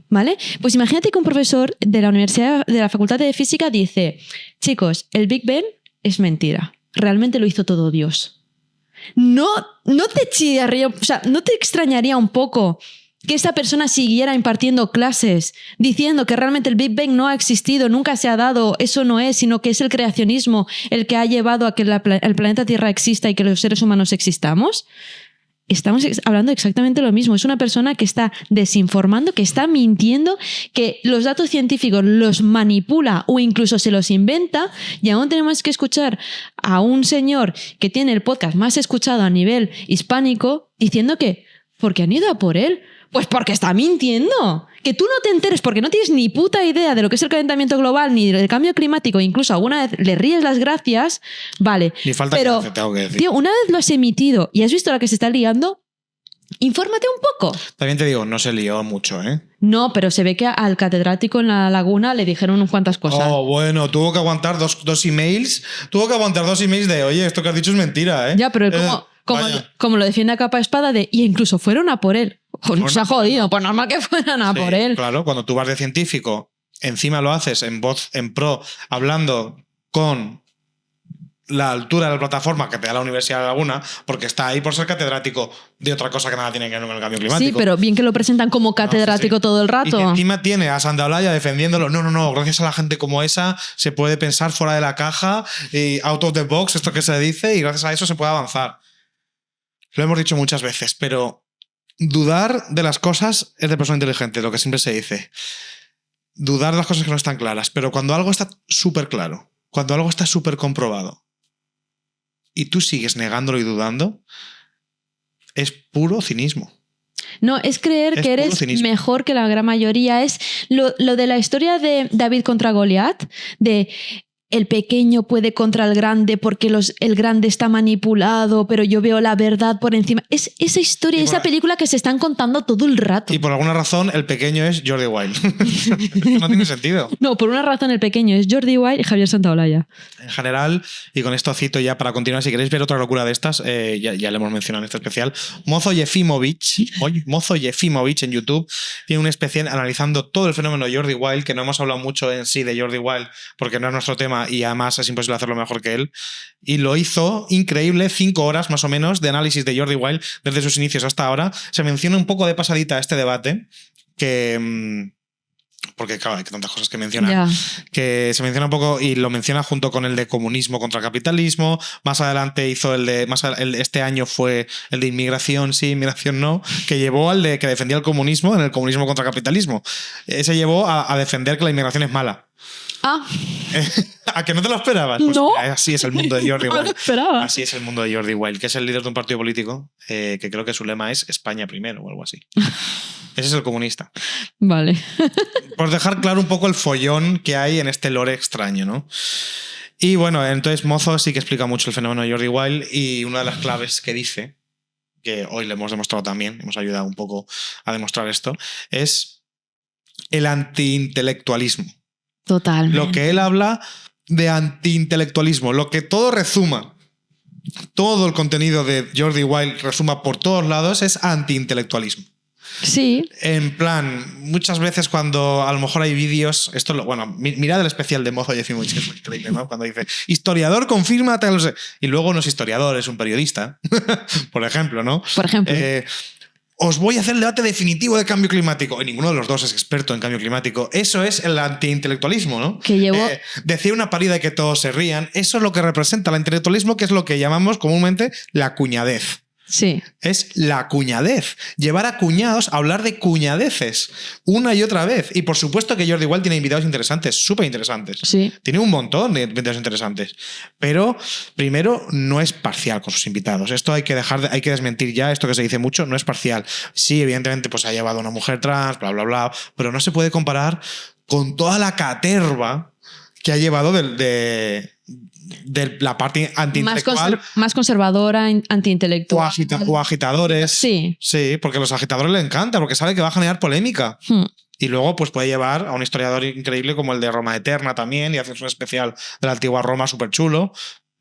¿Vale? Pues imagínate que un profesor de la universidad, de la Facultad de Física dice, chicos, el Big Bang es mentira. Realmente lo hizo todo Dios. No te chirría, o sea, ¿no te extrañaría un poco que esa persona siguiera impartiendo clases diciendo que realmente el Big Bang no ha existido, nunca se ha dado, eso no es, sino que es el creacionismo el que ha llevado a que el planeta Tierra exista y que los seres humanos existamos? Estamos hablando exactamente lo mismo. Es una persona que está desinformando, que está mintiendo, que los datos científicos los manipula o incluso se los inventa, y aún tenemos que escuchar a un señor que tiene el podcast más escuchado a nivel hispánico diciendo que ¿por qué han ido a por él? Pues porque está mintiendo. Que tú no te enteres porque no tienes ni puta idea de lo que es el calentamiento global ni del cambio climático, incluso alguna vez le ríes las gracias, vale. Ni falta pero, que hace, tengo que decir. Tío, una vez lo has emitido y has visto la que se está liando, infórmate un poco. También te digo, no se lió mucho, ¿eh? No, pero se ve que al catedrático en La Laguna le dijeron unas cuantas cosas. Oh, bueno, tuvo que aguantar dos emails. Tuvo que aguantar 2 emails de, oye, esto que has dicho es mentira, ¿eh? Ya, pero él como lo defiende a capa espada de, y incluso fueron a por él. Pues se ha jodido, pues normal que fueran a por él. Claro, cuando tú vas de científico, encima lo haces en voz en pro, hablando con la altura de la plataforma que te da la Universidad de La Laguna, porque está ahí por ser catedrático de otra cosa que nada tiene que ver con el cambio climático. Sí, pero bien que lo presentan como catedrático sí. todo el rato. Y que encima tiene a Santaolalla defendiéndolo. No, gracias a la gente como esa se puede pensar fuera de la caja y out of the box, esto que se dice, y gracias a eso se puede avanzar. Lo hemos dicho muchas veces, pero dudar de las cosas es de persona inteligente, lo que siempre se dice. Dudar de las cosas que no están claras, pero cuando algo está súper claro, cuando algo está súper comprobado y tú sigues negándolo y dudando, es puro cinismo. No, es creer Es que puro eres cinismo. mejor que la gran mayoría. Es lo de la historia de David contra Goliat, de el pequeño puede contra el grande porque el grande está manipulado, pero yo veo la verdad por encima. Es esa historia, esa película que se están contando todo el rato. Y por alguna razón el pequeño es Jordi Wild. No tiene sentido. No, por una razón el pequeño es Jordi Wild y Javier Santaolalla. En general, y con esto cito ya para continuar, si queréis ver otra locura de estas, ya le hemos mencionado en este especial, Mozo Jefimovic en YouTube tiene un especial analizando todo el fenómeno de Jordi Wild, que no hemos hablado mucho en sí de Jordi Wild porque no es nuestro tema y además es imposible hacerlo mejor que él. Y lo hizo increíble, 5 horas más o menos de análisis de Jordi Wild desde sus inicios hasta ahora. Se menciona un poco de pasadita este debate que... porque claro, hay tantas cosas que mencionar, que se menciona un poco y lo menciona junto con el de comunismo contra capitalismo. Más adelante hizo este año fue el de inmigración sí, inmigración no, que llevó al de que defendía el comunismo en el comunismo contra capitalismo. Ese llevó a defender que la inmigración es mala. ¿A que no te lo esperabas? Pues no. Así es el mundo de Jordi Wild. No lo esperaba. Así es el mundo de Jordi Wild, que es el líder de un partido político que creo que su lema es España primero o algo así. Ese es el comunista. Vale. Por dejar claro un poco el follón que hay en este lore extraño, ¿no? Y bueno, entonces Mozo sí que explica mucho el fenómeno de Jordi Wild y una de las claves que dice, que hoy le hemos demostrado también, hemos ayudado un poco a demostrar esto, es el antiintelectualismo. Totalmente. Lo que él habla de antiintelectualismo, lo que todo resuma, todo el contenido de Jordi Wild resuma por todos lados es antiintelectualismo. Sí. En plan, muchas veces cuando a lo mejor hay vídeos, mirad el especial de Mozo Jefimovic, que es muy increíble, ¿no? Cuando dice, historiador confirma tal, no sé. Y luego no es historiador, es un periodista, por ejemplo, ¿no? Por ejemplo. Os voy a hacer el debate definitivo de cambio climático. Y ninguno de los dos es experto en cambio climático. Eso es el antiintelectualismo, ¿no? Que llevó... decir una parida y que todos se rían, eso es lo que representa el intelectualismo, que es lo que llamamos comúnmente la cuñadez. Sí. Es la cuñadez. Llevar a cuñados a hablar de cuñadeces una y otra vez. Y por supuesto que Jordi Wild tiene invitados interesantes, súper interesantes. Sí. Tiene un montón de invitados interesantes. Pero, primero, no es parcial con sus invitados. Esto hay que desmentir ya, esto que se dice mucho, no es parcial. Sí, evidentemente, pues ha llevado a una mujer trans, bla, bla, bla, pero no se puede comparar con toda la caterva que ha llevado de la parte antiintelectual. Más conservadora, antiintelectual. O agitadores. Sí. Sí, porque a los agitadores les encanta, porque sabe que va a generar polémica. Y luego pues puede llevar a un historiador increíble como el de Roma Eterna también, y hacer un especial de la antigua Roma súper chulo,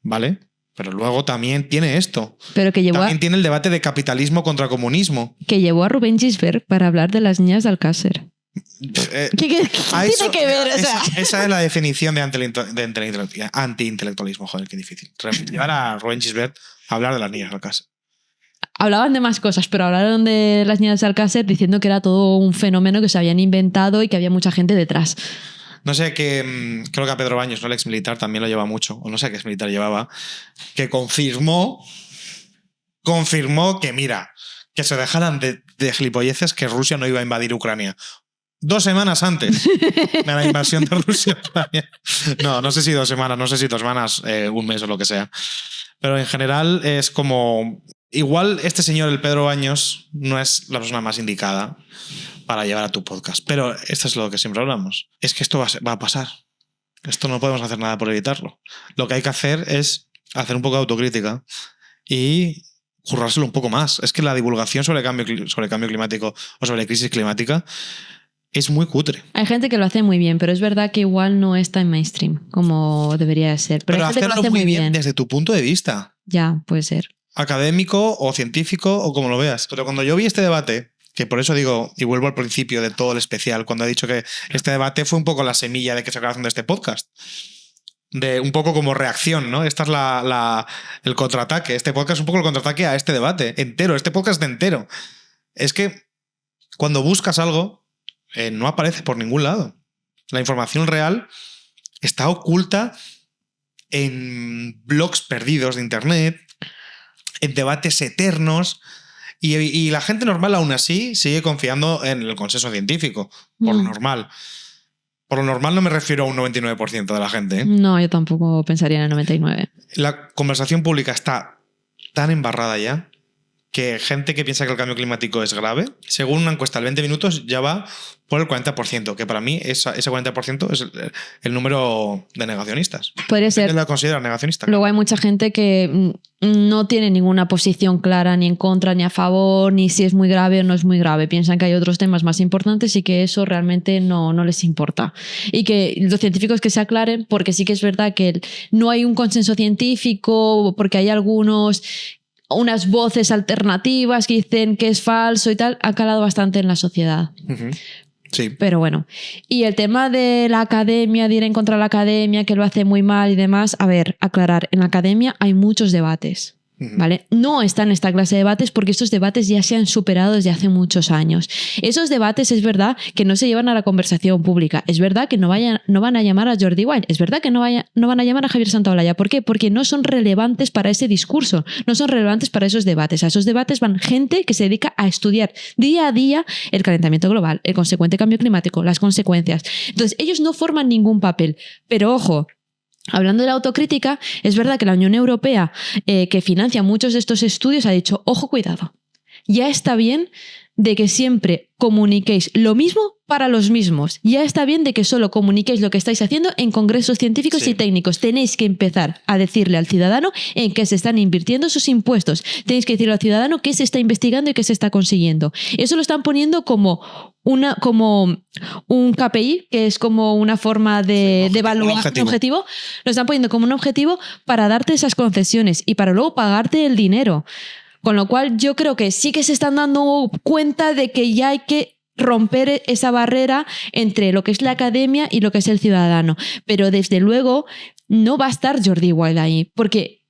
¿vale? Pero luego también tiene esto. Pero que llevó también tiene el debate de capitalismo contra comunismo. Que llevó a Rubén Gisbert para hablar de las niñas de Alcácer. ¿Qué tiene que ver? O sea. Esa es la definición de antiintelectualismo. Joder, qué difícil. Llevar a Rubén Gisbert a hablar de las niñas de Alcácer. Hablaban de más cosas, pero hablaron de las niñas de Alcácer diciendo que era todo un fenómeno que se habían inventado y que había mucha gente detrás. No sé, creo que a Pedro Baños, ¿no? El ex militar, también lo lleva mucho, o no sé qué ex militar llevaba, que confirmó que, mira, que se dejaran de gilipolleces que Rusia no iba a invadir Ucrania. 2 semanas antes de la invasión de Rusia. No sé si 2 semanas, un mes o lo que sea. Pero en general es como... Igual este señor, el Pedro Baños, no es la persona más indicada para llevar a tu podcast. Pero esto es lo que siempre hablamos. Es que esto va a pasar. Esto no podemos hacer nada por evitarlo. Lo que hay que hacer es hacer un poco de autocrítica y currárselo un poco más. Es que la divulgación sobre cambio climático o sobre crisis climática es muy cutre. Hay gente que lo hace muy bien, pero es verdad que igual no está en mainstream como debería ser. Pero hay gente que lo hace muy bien desde tu punto de vista. Ya, puede ser. Académico o científico o como lo veas. Pero cuando yo vi este debate, que por eso digo, y vuelvo al principio de todo el especial, cuando he dicho que este debate fue un poco la semilla de que se acaba haciendo este podcast. De un poco como reacción, ¿no? Esta es el contraataque. Este podcast es un poco el contraataque a este debate entero. Este podcast entero. Es que cuando buscas algo, no aparece por ningún lado. La información real está oculta en blogs perdidos de internet, en debates eternos, y la gente normal aún así sigue confiando en el consenso científico, por lo normal. Por lo normal no me refiero a un 99% de la gente. No, yo tampoco pensaría en el 99%. La conversación pública está tan embarrada ya que gente que piensa que el cambio climático es grave, según una encuesta del 20 minutos, ya va por el 40%, que para mí ese 40% es el número de negacionistas. Podría ser. ¿Quién lo considera negacionista? Luego hay mucha gente que no tiene ninguna posición clara ni en contra ni a favor, ni si es muy grave o no es muy grave. Piensan que hay otros temas más importantes y que eso realmente no les importa. Y que los científicos que se aclaren, porque sí que es verdad que no hay un consenso científico, porque hay unas voces alternativas que dicen que es falso y tal, ha calado bastante en la sociedad. Uh-huh. Sí. Pero bueno, y el tema de la academia, de ir en contra de la academia, que lo hace muy mal y demás, a ver, aclarar, en la academia hay muchos debates. ¿Vale? No están en esta clase de debates porque estos debates ya se han superado desde hace muchos años. Esos debates es verdad que no se llevan a la conversación pública. Es verdad que no van a llamar a Jordi Wild. Es verdad que no van a llamar a Javier Santaolalla. ¿Por qué? Porque no son relevantes para ese discurso. No son relevantes para esos debates. A esos debates van gente que se dedica a estudiar día a día el calentamiento global, el consecuente cambio climático, las consecuencias. Entonces, ellos no forman ningún papel. Pero ojo, hablando de la autocrítica, es verdad que la Unión Europea, que financia muchos de estos estudios, ha dicho, ojo, cuidado, ya está bien de que siempre comuniquéis lo mismo para los mismos. Ya está bien de que solo comuniquéis lo que estáis haciendo en congresos científicos y técnicos. Tenéis que empezar a decirle al ciudadano en qué se están invirtiendo sus impuestos. Tenéis que decirle al ciudadano qué se está investigando y qué se está consiguiendo. Eso lo están poniendo como un KPI, que es como una forma de evaluar un objetivo. Lo están poniendo como un objetivo para darte esas concesiones y para luego pagarte el dinero. Con lo cual yo creo que sí que se están dando cuenta de que ya hay que romper esa barrera entre lo que es la academia y lo que es el ciudadano. Pero desde luego no va a estar Jordi Wild ahí, porque,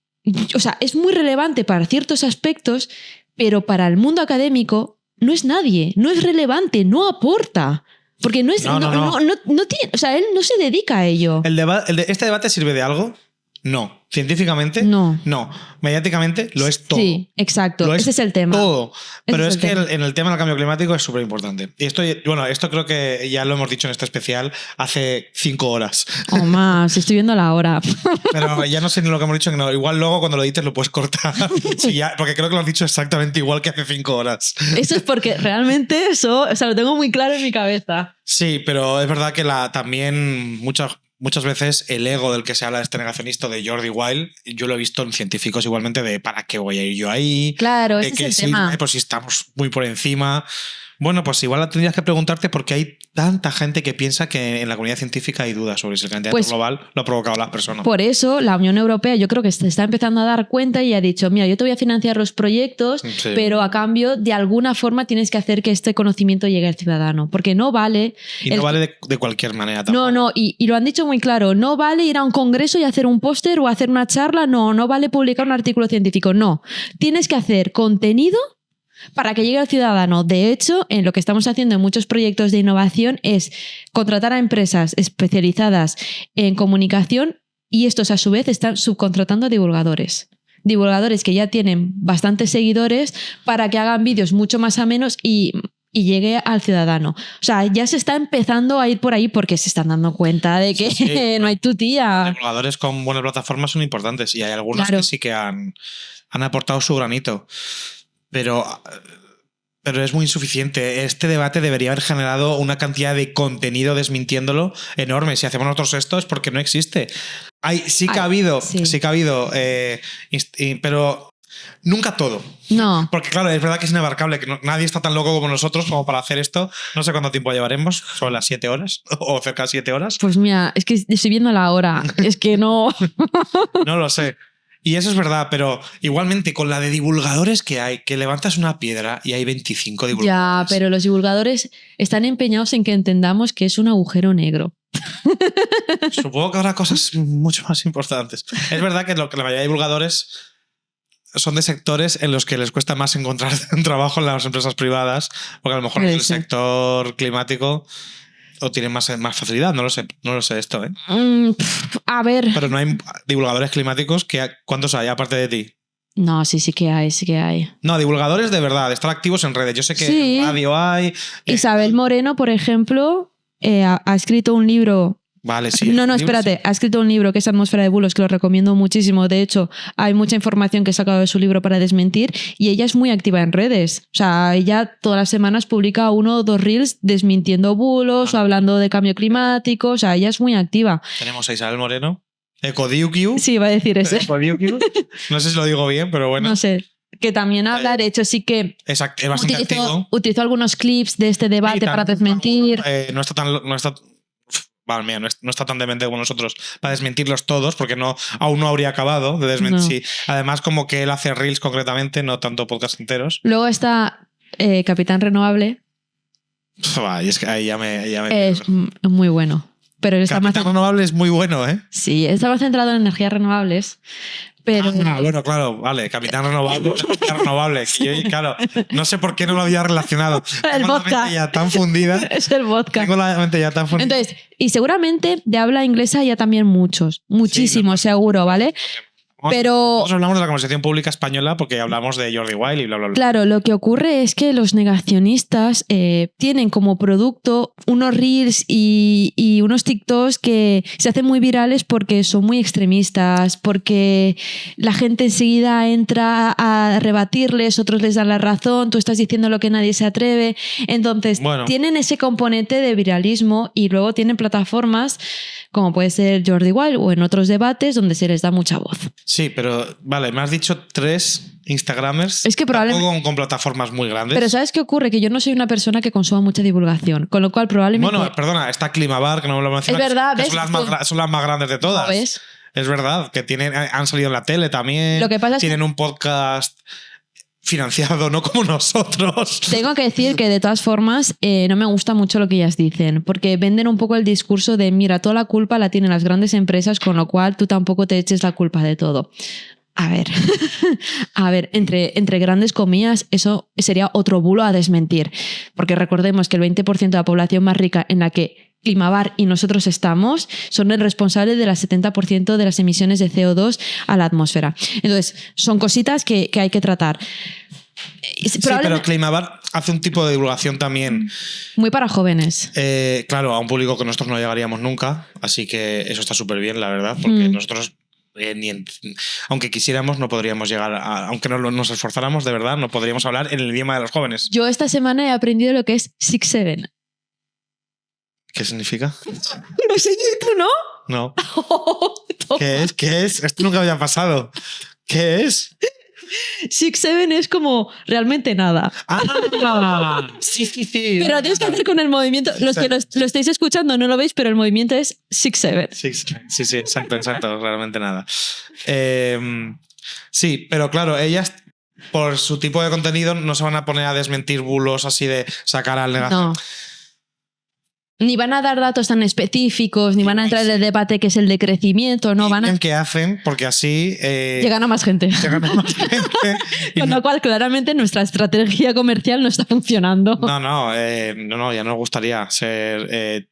o sea, es muy relevante para ciertos aspectos, pero para el mundo académico no es nadie, no es relevante, no aporta. Porque no tiene, o sea, él no se dedica a ello. ¿Este debate sirve de algo? No. ¿Científicamente? No. Mediáticamente lo es todo. Sí, exacto. Ese es el tema. Todo. Pero es que en el tema del cambio climático es súper importante. Y esto creo que ya lo hemos dicho en este especial hace 5 horas. O más, estoy viendo la hora. Pero ya no sé ni lo que hemos dicho. No. Igual luego cuando lo edites lo puedes cortar. Sí, porque creo que lo has dicho exactamente igual que hace 5 horas. Eso es porque realmente eso, o sea, lo tengo muy claro en mi cabeza. Sí, pero es verdad que también muchas veces el ego del que se habla de este negacionista de Jordi Wild, yo lo he visto en científicos igualmente de ¿para qué voy a ir yo ahí? Claro, ese que es el tema. Pues si estamos muy por encima. Bueno, pues igual tendrías que preguntarte por qué hay tanta gente que piensa que en la comunidad científica hay dudas sobre si el calentamiento global lo ha provocado las personas. Por eso la Unión Europea yo creo que se está empezando a dar cuenta y ha dicho, mira, yo te voy a financiar los proyectos, pero a cambio de alguna forma tienes que hacer que este conocimiento llegue al ciudadano, porque no vale... Y no vale de cualquier manera tampoco. No, y lo han dicho muy claro, no vale ir a un congreso y hacer un póster o hacer una charla, no vale publicar un artículo científico, no. Tienes que hacer contenido para que llegue al ciudadano. De hecho, en lo que estamos haciendo en muchos proyectos de innovación es contratar a empresas especializadas en comunicación y estos a su vez están subcontratando a divulgadores. Divulgadores que ya tienen bastantes seguidores para que hagan vídeos mucho más amenos y llegue al ciudadano. O sea, ya se está empezando a ir por ahí porque se están dando cuenta de que no hay tu tía. Los divulgadores con buenas plataformas son importantes y hay algunos que sí que han aportado su granito. Pero es muy insuficiente. Este debate debería haber generado una cantidad de contenido desmintiéndolo enorme. Si hacemos nosotros esto es porque no existe. Sí que ha habido, pero nunca todo. No. Porque claro, es verdad que es inabarcable, que nadie está tan loco como nosotros como para hacer esto. No sé cuánto tiempo llevaremos, sobre las 7 horas o cerca de 7 horas. Pues mira, es que estoy viendo la hora. Es que no... No lo sé. Y eso es verdad, pero igualmente con la de divulgadores que hay, que levantas una piedra y hay 25 divulgadores. Ya, pero los divulgadores están empeñados en que entendamos que es un agujero negro. Supongo que habrá cosas mucho más importantes. Es verdad que la mayoría de divulgadores son de sectores en los que les cuesta más encontrar un trabajo en las empresas privadas, porque a lo mejor en el sector climático... ¿O tienen más facilidad? No lo sé esto, ¿eh? A ver... Pero no hay divulgadores climáticos. ¿Cuántos hay aparte de ti? No, sí que hay. No, divulgadores de verdad, de estar activos en redes. Yo sé que en radio hay... Isabel Moreno, por ejemplo, ha escrito un libro Vale, sí. No, espérate. Ha escrito un libro que es Atmósfera de bulos, que lo recomiendo muchísimo. De hecho, hay mucha información que he sacado de su libro para desmentir y ella es muy activa en redes. O sea, ella todas las semanas publica 1 o 2 reels desmintiendo bulos o hablando de cambio climático. O sea, ella es muy activa. Tenemos a Isabel Moreno. Ecodiukiu. Sí, iba a decir ese. Ecodiukiu. No sé si lo digo bien, pero bueno. No sé. Que también habla, de hecho, sí que Es bastante activo. utilizó algunos clips de este debate para desmentir. No está Vale, mía, no está tan demente como nosotros para desmentirlos todos, porque aún no habría acabado de desmentir. No. Sí. Además, como que él hace reels concretamente, no tanto podcast enteros. Luego está Capitán Renovable. Y es que ahí ya me Es muy bueno. Pero él está Capitán Renovable es muy bueno, ¿eh? Sí, está más centrado en energías renovables. Pero... bueno, claro, vale, Capitán Renovable, Capitán Renovable. Que yo, claro, no sé por qué no lo había relacionado. El Tengo vodka. la mente ya tan fundida. Es el vodka. Tengo la mente ya tan fundida. Entonces, y seguramente de habla inglesa ya también muchísimos, seguro, ¿vale? Pero Nosotros hablamos de la conversación pública española porque hablamos de Jordi Wild y bla, bla, bla. claro, lo que ocurre es que los negacionistas tienen como producto unos reels y unos TikToks que se hacen muy virales porque son muy extremistas, porque la gente enseguida entra a rebatirles, otros les dan la razón, tú estás diciendo lo que nadie se atreve. Entonces, tienen ese componente de viralismo y luego tienen plataformas como puede ser Jordi Wild o en otros debates donde se les da mucha voz. Sí, pero vale, me has dicho 3 Instagramers. Es que probablemente con plataformas muy grandes. Pero ¿sabes qué ocurre? Que yo no soy una persona que consuma mucha divulgación, con lo cual probablemente... Bueno, perdona, está Climabar, que no me lo mencionas. Es verdad, que ¿ves? son las más grandes de todas. ¿No ves? Es verdad, que han salido en la tele también. Lo que pasa es tienen un podcast financiado, no como nosotros. Tengo que decir que de todas formas no me gusta mucho lo que ellas dicen, porque venden un poco el discurso de mira, toda la culpa la tienen las grandes empresas, con lo cual tú tampoco te eches la culpa de todo. A ver, entre grandes comillas, eso sería otro bulo a desmentir, porque recordemos que el 20% de la población más rica en la que Climabar y nosotros estamos son el responsable del 70% de las emisiones de CO2 a la atmósfera. Entonces, son cositas que hay que tratar. Sí, pero Climabar hace un tipo de divulgación también. Muy para jóvenes. Claro, a un público que nosotros no llegaríamos nunca, así que eso está súper bien, la verdad, porque nosotros... aunque quisiéramos, no podríamos llegar aunque no nos esforzáramos, de verdad, no podríamos hablar en el idioma de los jóvenes. Yo esta semana he aprendido lo que es 6-7. ¿Qué significa? No sé, ¿tú no? No. ¿Qué es? ¿Qué es? Esto nunca había pasado. ¿Qué es? 6-7 es como realmente nada. Ah, sí. Pero tienes que hacer con el movimiento. Los que lo estáis escuchando no lo veis, pero el movimiento es 6-7. Sí, exacto, realmente nada. Sí, pero claro, ellas, por su tipo de contenido, no se van a poner a desmentir bulos así de sacar al negación. No. Ni van a dar datos tan específicos, ni van a entrar en el debate que es el de crecimiento, no van a... ¿Qué hacen? Porque así... llegan a más gente. Con lo cual, claramente, nuestra estrategia comercial no está funcionando. No, ya nos gustaría ser...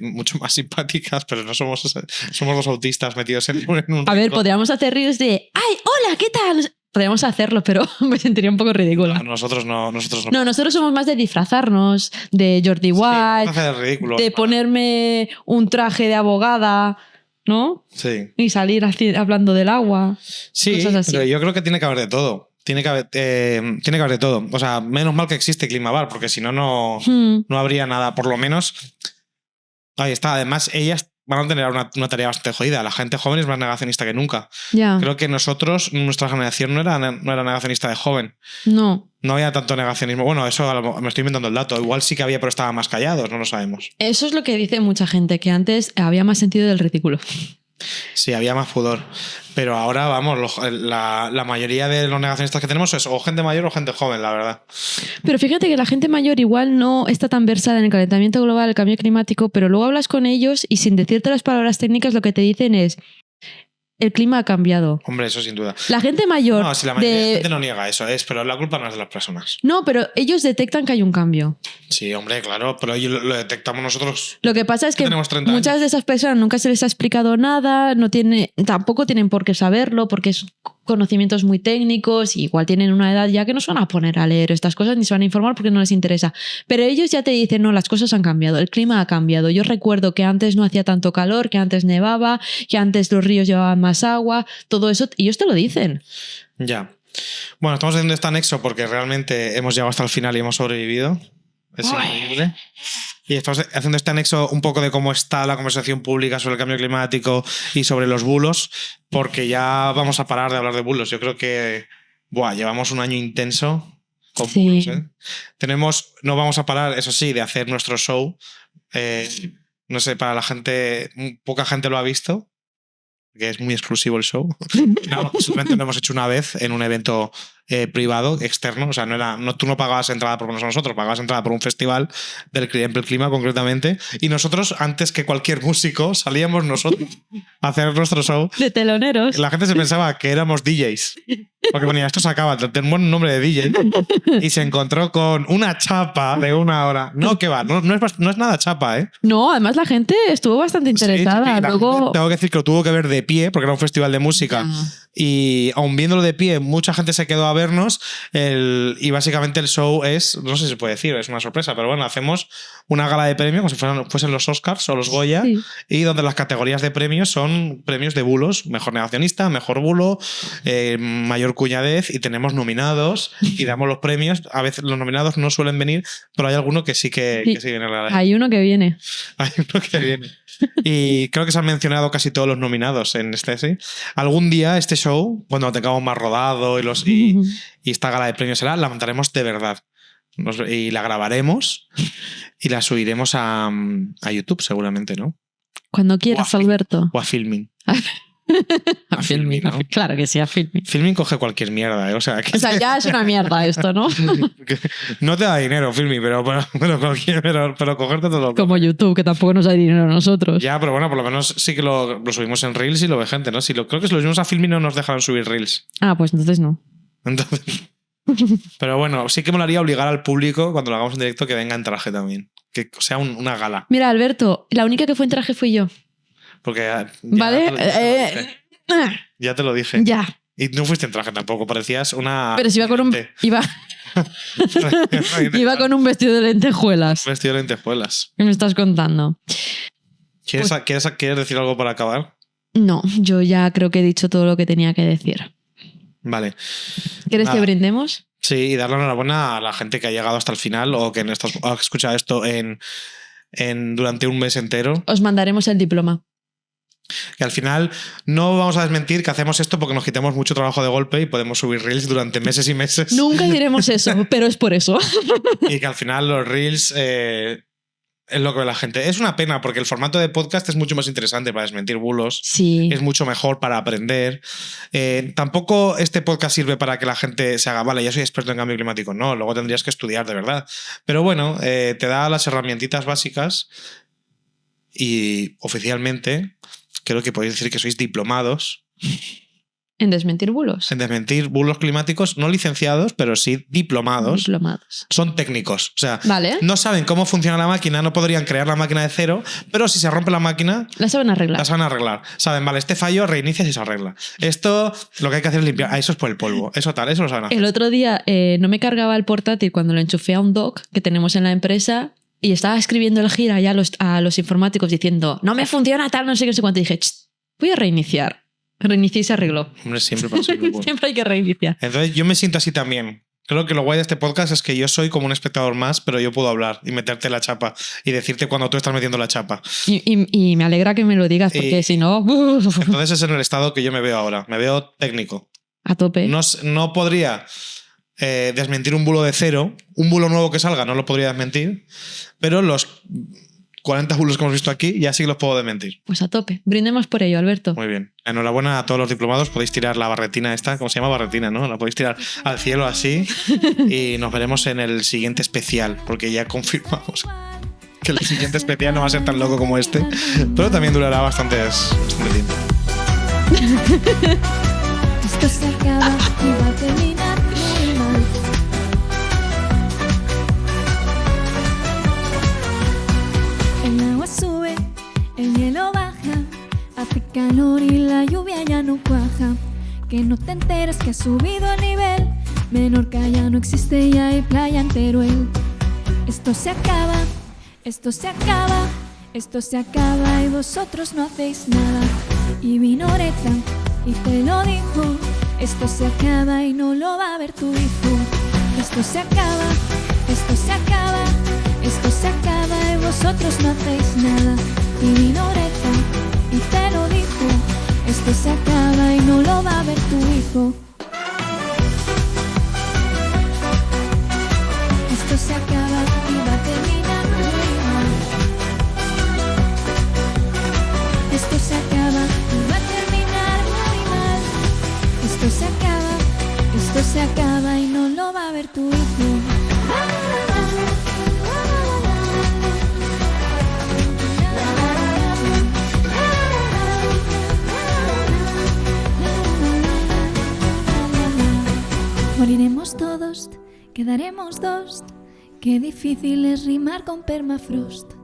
mucho más simpáticas, pero no somos dos autistas metidos en un... A ver, podríamos hacer reels de ¡ay, hola, qué tal! Podríamos hacerlo, pero me sentiría un poco ridículo. Nosotros no. No, nosotros somos más de disfrazarnos, de Jordi Wild, hacer el ridículo, de ponerme un traje de abogada, ¿no? Sí. Y salir hablando del agua. Sí, cosas así. pero yo creo que tiene que haber de todo. Tiene que haber de todo. O sea, menos mal que existe Climabar, porque si no, no habría nada. Por lo menos... Ahí está. Además, ellas van a tener una tarea bastante jodida. La gente joven es más negacionista que nunca. Ya. Creo que nosotros, nuestra generación, no era negacionista de joven. No. No había tanto negacionismo. Bueno, eso me estoy inventando el dato. Igual sí que había, pero estaban más callados, no lo sabemos. Eso es lo que dice mucha gente, que antes había más sentido del ridículo. Sí, había más pudor. Pero ahora, vamos, la mayoría de los negacionistas que tenemos es o gente mayor o gente joven, la verdad. Pero fíjate que la gente mayor igual no está tan versada en el calentamiento global, el cambio climático, pero luego hablas con ellos y sin decirte las palabras técnicas lo que te dicen es el clima ha cambiado. Hombre, eso sin duda. La gente mayor... No, si la mayoría de la gente no niega eso, pero la culpa no es de las personas. No, pero ellos detectan que hay un cambio. Sí, hombre, claro, pero lo detectamos nosotros. Lo que pasa es que muchas de esas personas nunca se les ha explicado nada, tampoco tienen por qué saberlo, porque es conocimientos muy técnicos, y igual tienen una edad ya que no se van a poner a leer estas cosas ni se van a informar porque no les interesa. Pero ellos ya te dicen, no, las cosas han cambiado, el clima ha cambiado. Yo recuerdo que antes no hacía tanto calor, que antes nevaba, que antes los ríos llevaban más agua, todo eso, y ellos te lo dicen. Ya. Bueno, estamos haciendo este anexo porque realmente hemos llegado hasta el final y hemos sobrevivido. Es increíble. Y estamos haciendo este anexo un poco de cómo está la conversación pública sobre el cambio climático y sobre los bulos, porque ya vamos a parar de hablar de bulos. Yo creo que llevamos un año intenso con bulos, ¿eh? No vamos a parar, eso sí, de hacer nuestro show. No sé, para la gente, poca gente lo ha visto, que es muy exclusivo el show. No, simplemente lo hemos hecho una vez en un evento privado, externo. O sea, tú no pagabas entrada por nosotros, pagabas entrada por un festival del clima concretamente. Y nosotros, antes que cualquier músico, salíamos nosotros a hacer nuestro show. De teloneros. La gente se pensaba que éramos DJs. Porque ponía, esto se acaba, tenemos un nombre de DJ. Y se encontró con una chapa de 1 hora. No, que va, no es nada chapa, ¿eh? No, además la gente estuvo bastante interesada. Sí, Luego... Tengo que decir que lo tuvo que ver de pie, porque era un festival de música. Y aun viéndolo de pie, mucha gente se quedó a vernos. Y básicamente el show es, no sé si se puede decir, es una sorpresa, pero bueno, hacemos una gala de premios como si fuesen los Oscars o los Goya, y donde las categorías de premios son premios de bulos: mejor negacionista, mejor bulo, mayor cuñadez, y tenemos nominados y damos los premios. A veces los nominados no suelen venir, pero hay alguno que sí que viene a la gala. Hay uno que viene. Hay uno que viene. Y creo que se han mencionado casi todos los nominados en este, ¿sí? Algún día este show, cuando lo tengamos más rodado y esta gala de premios la montaremos de verdad. Y la grabaremos y la subiremos a YouTube seguramente, ¿no? Cuando quieras, Alberto. O a Filmin. A Filmin, ¿no? Claro que sí, a Filmin. Filmin coge cualquier mierda, ¿eh? O sea, ya es una mierda esto, ¿no? No te da dinero, Filmin, pero cogerte todo lo... Como YouTube, que tampoco nos da dinero a nosotros. Ya, pero bueno, por lo menos sí que lo subimos en Reels y lo ve gente, ¿no? Creo que si lo subimos a Filmin no nos dejaron subir Reels. Ah, pues entonces no. Pero bueno, sí que molaría obligar al público, cuando lo hagamos en directo, que venga en traje también. Que sea una gala. Mira, Alberto, la única que fue en traje fui yo. Porque ¿vale? Ya te lo dije. Ya. Y no fuiste en traje tampoco, parecías una... Pero si iba con un... Iba con un vestido de lentejuelas. Un vestido de lentejuelas. ¿Qué me estás contando? ¿Quieres decir algo para acabar? No, yo ya creo que he dicho todo lo que tenía que decir. Vale. ¿Quieres que brindemos? Sí, y darle enhorabuena a la gente que ha llegado hasta el final o que ha escuchado esto durante un mes entero. Os mandaremos el diploma. Que al final no vamos a desmentir que hacemos esto porque nos quitamos mucho trabajo de golpe y podemos subir Reels durante meses y meses. Nunca diremos eso, pero es por eso. Y que al final los Reels es lo que ve la gente. Es una pena porque el formato de podcast es mucho más interesante para desmentir bulos. Sí. Es mucho mejor para aprender. Tampoco este podcast sirve para que la gente se haga, vale, ya soy experto en cambio climático. No, luego tendrías que estudiar de verdad. Pero bueno, te da las herramientitas básicas y oficialmente creo que podéis decir que sois diplomados. ¿En desmentir bulos? En desmentir bulos climáticos, no licenciados, pero sí diplomados. Diplomados. Son técnicos. O sea, vale. No saben cómo funciona la máquina, no podrían crear la máquina de cero, pero si se rompe la máquina... La saben arreglar. La saben arreglar. Saben, vale, este fallo reinicias y se arregla. Esto, lo que hay que hacer es limpiar. Eso es por el polvo. Eso tal, eso lo saben hacer. El otro día no me cargaba el portátil cuando lo enchufé a un dock que tenemos en la empresa y estaba escribiendo el gira ya a los informáticos diciendo, no me funciona tal, no sé qué, no sé cuánto. Y dije, voy a reiniciar. Reinicié y se arregló. Hombre, siempre pasa. Siempre hay que reiniciar. Entonces yo me siento así también. Creo que lo guay de este podcast es que yo soy como un espectador más, pero yo puedo hablar y meterte la chapa y decirte cuando tú estás metiendo la chapa. Y me alegra que me lo digas, porque si no... Entonces es en el estado que yo me veo ahora. Me veo técnico. A tope. No podría desmentir un bulo de cero. Un bulo nuevo que salga no lo podría desmentir, pero los 40 bulos que hemos visto aquí ya sí los puedo desmentir. Pues a tope. Brindemos por ello, Alberto. Muy bien. Enhorabuena a todos los diplomados. Podéis tirar la barretina esta, ¿cómo se llama? Barretina, ¿no? La podéis tirar al cielo así y nos veremos en el siguiente especial, porque ya confirmamos que el siguiente especial no va a ser tan loco como este, pero también durará bastante tiempo. Esto se acaba y va a terminar muy mal. El agua sube, el hielo baja, hace calor y la lluvia ya no cuaja. que no te enteras que has subido el nivel. Menorca ya no existe y hay playa en Teruel. Esto se acaba, esto se acaba, esto se acaba y vosotros no hacéis nada. Y vino Oreta y te lo dijo, esto se acaba y no lo va a ver tu hijo. Esto se acaba, esto se acaba, esto se acaba y vosotros no hacéis nada. Y vino Oreta y te lo dijo, esto se acaba y no lo va a ver tu hijo. Esto se acaba y va a terminar muy mal. Esto se acaba y va a terminar muy mal. Esto se acaba y no lo va a ver tu hijo. Moriremos todos, quedaremos dos. Qué difícil es rimar con permafrost.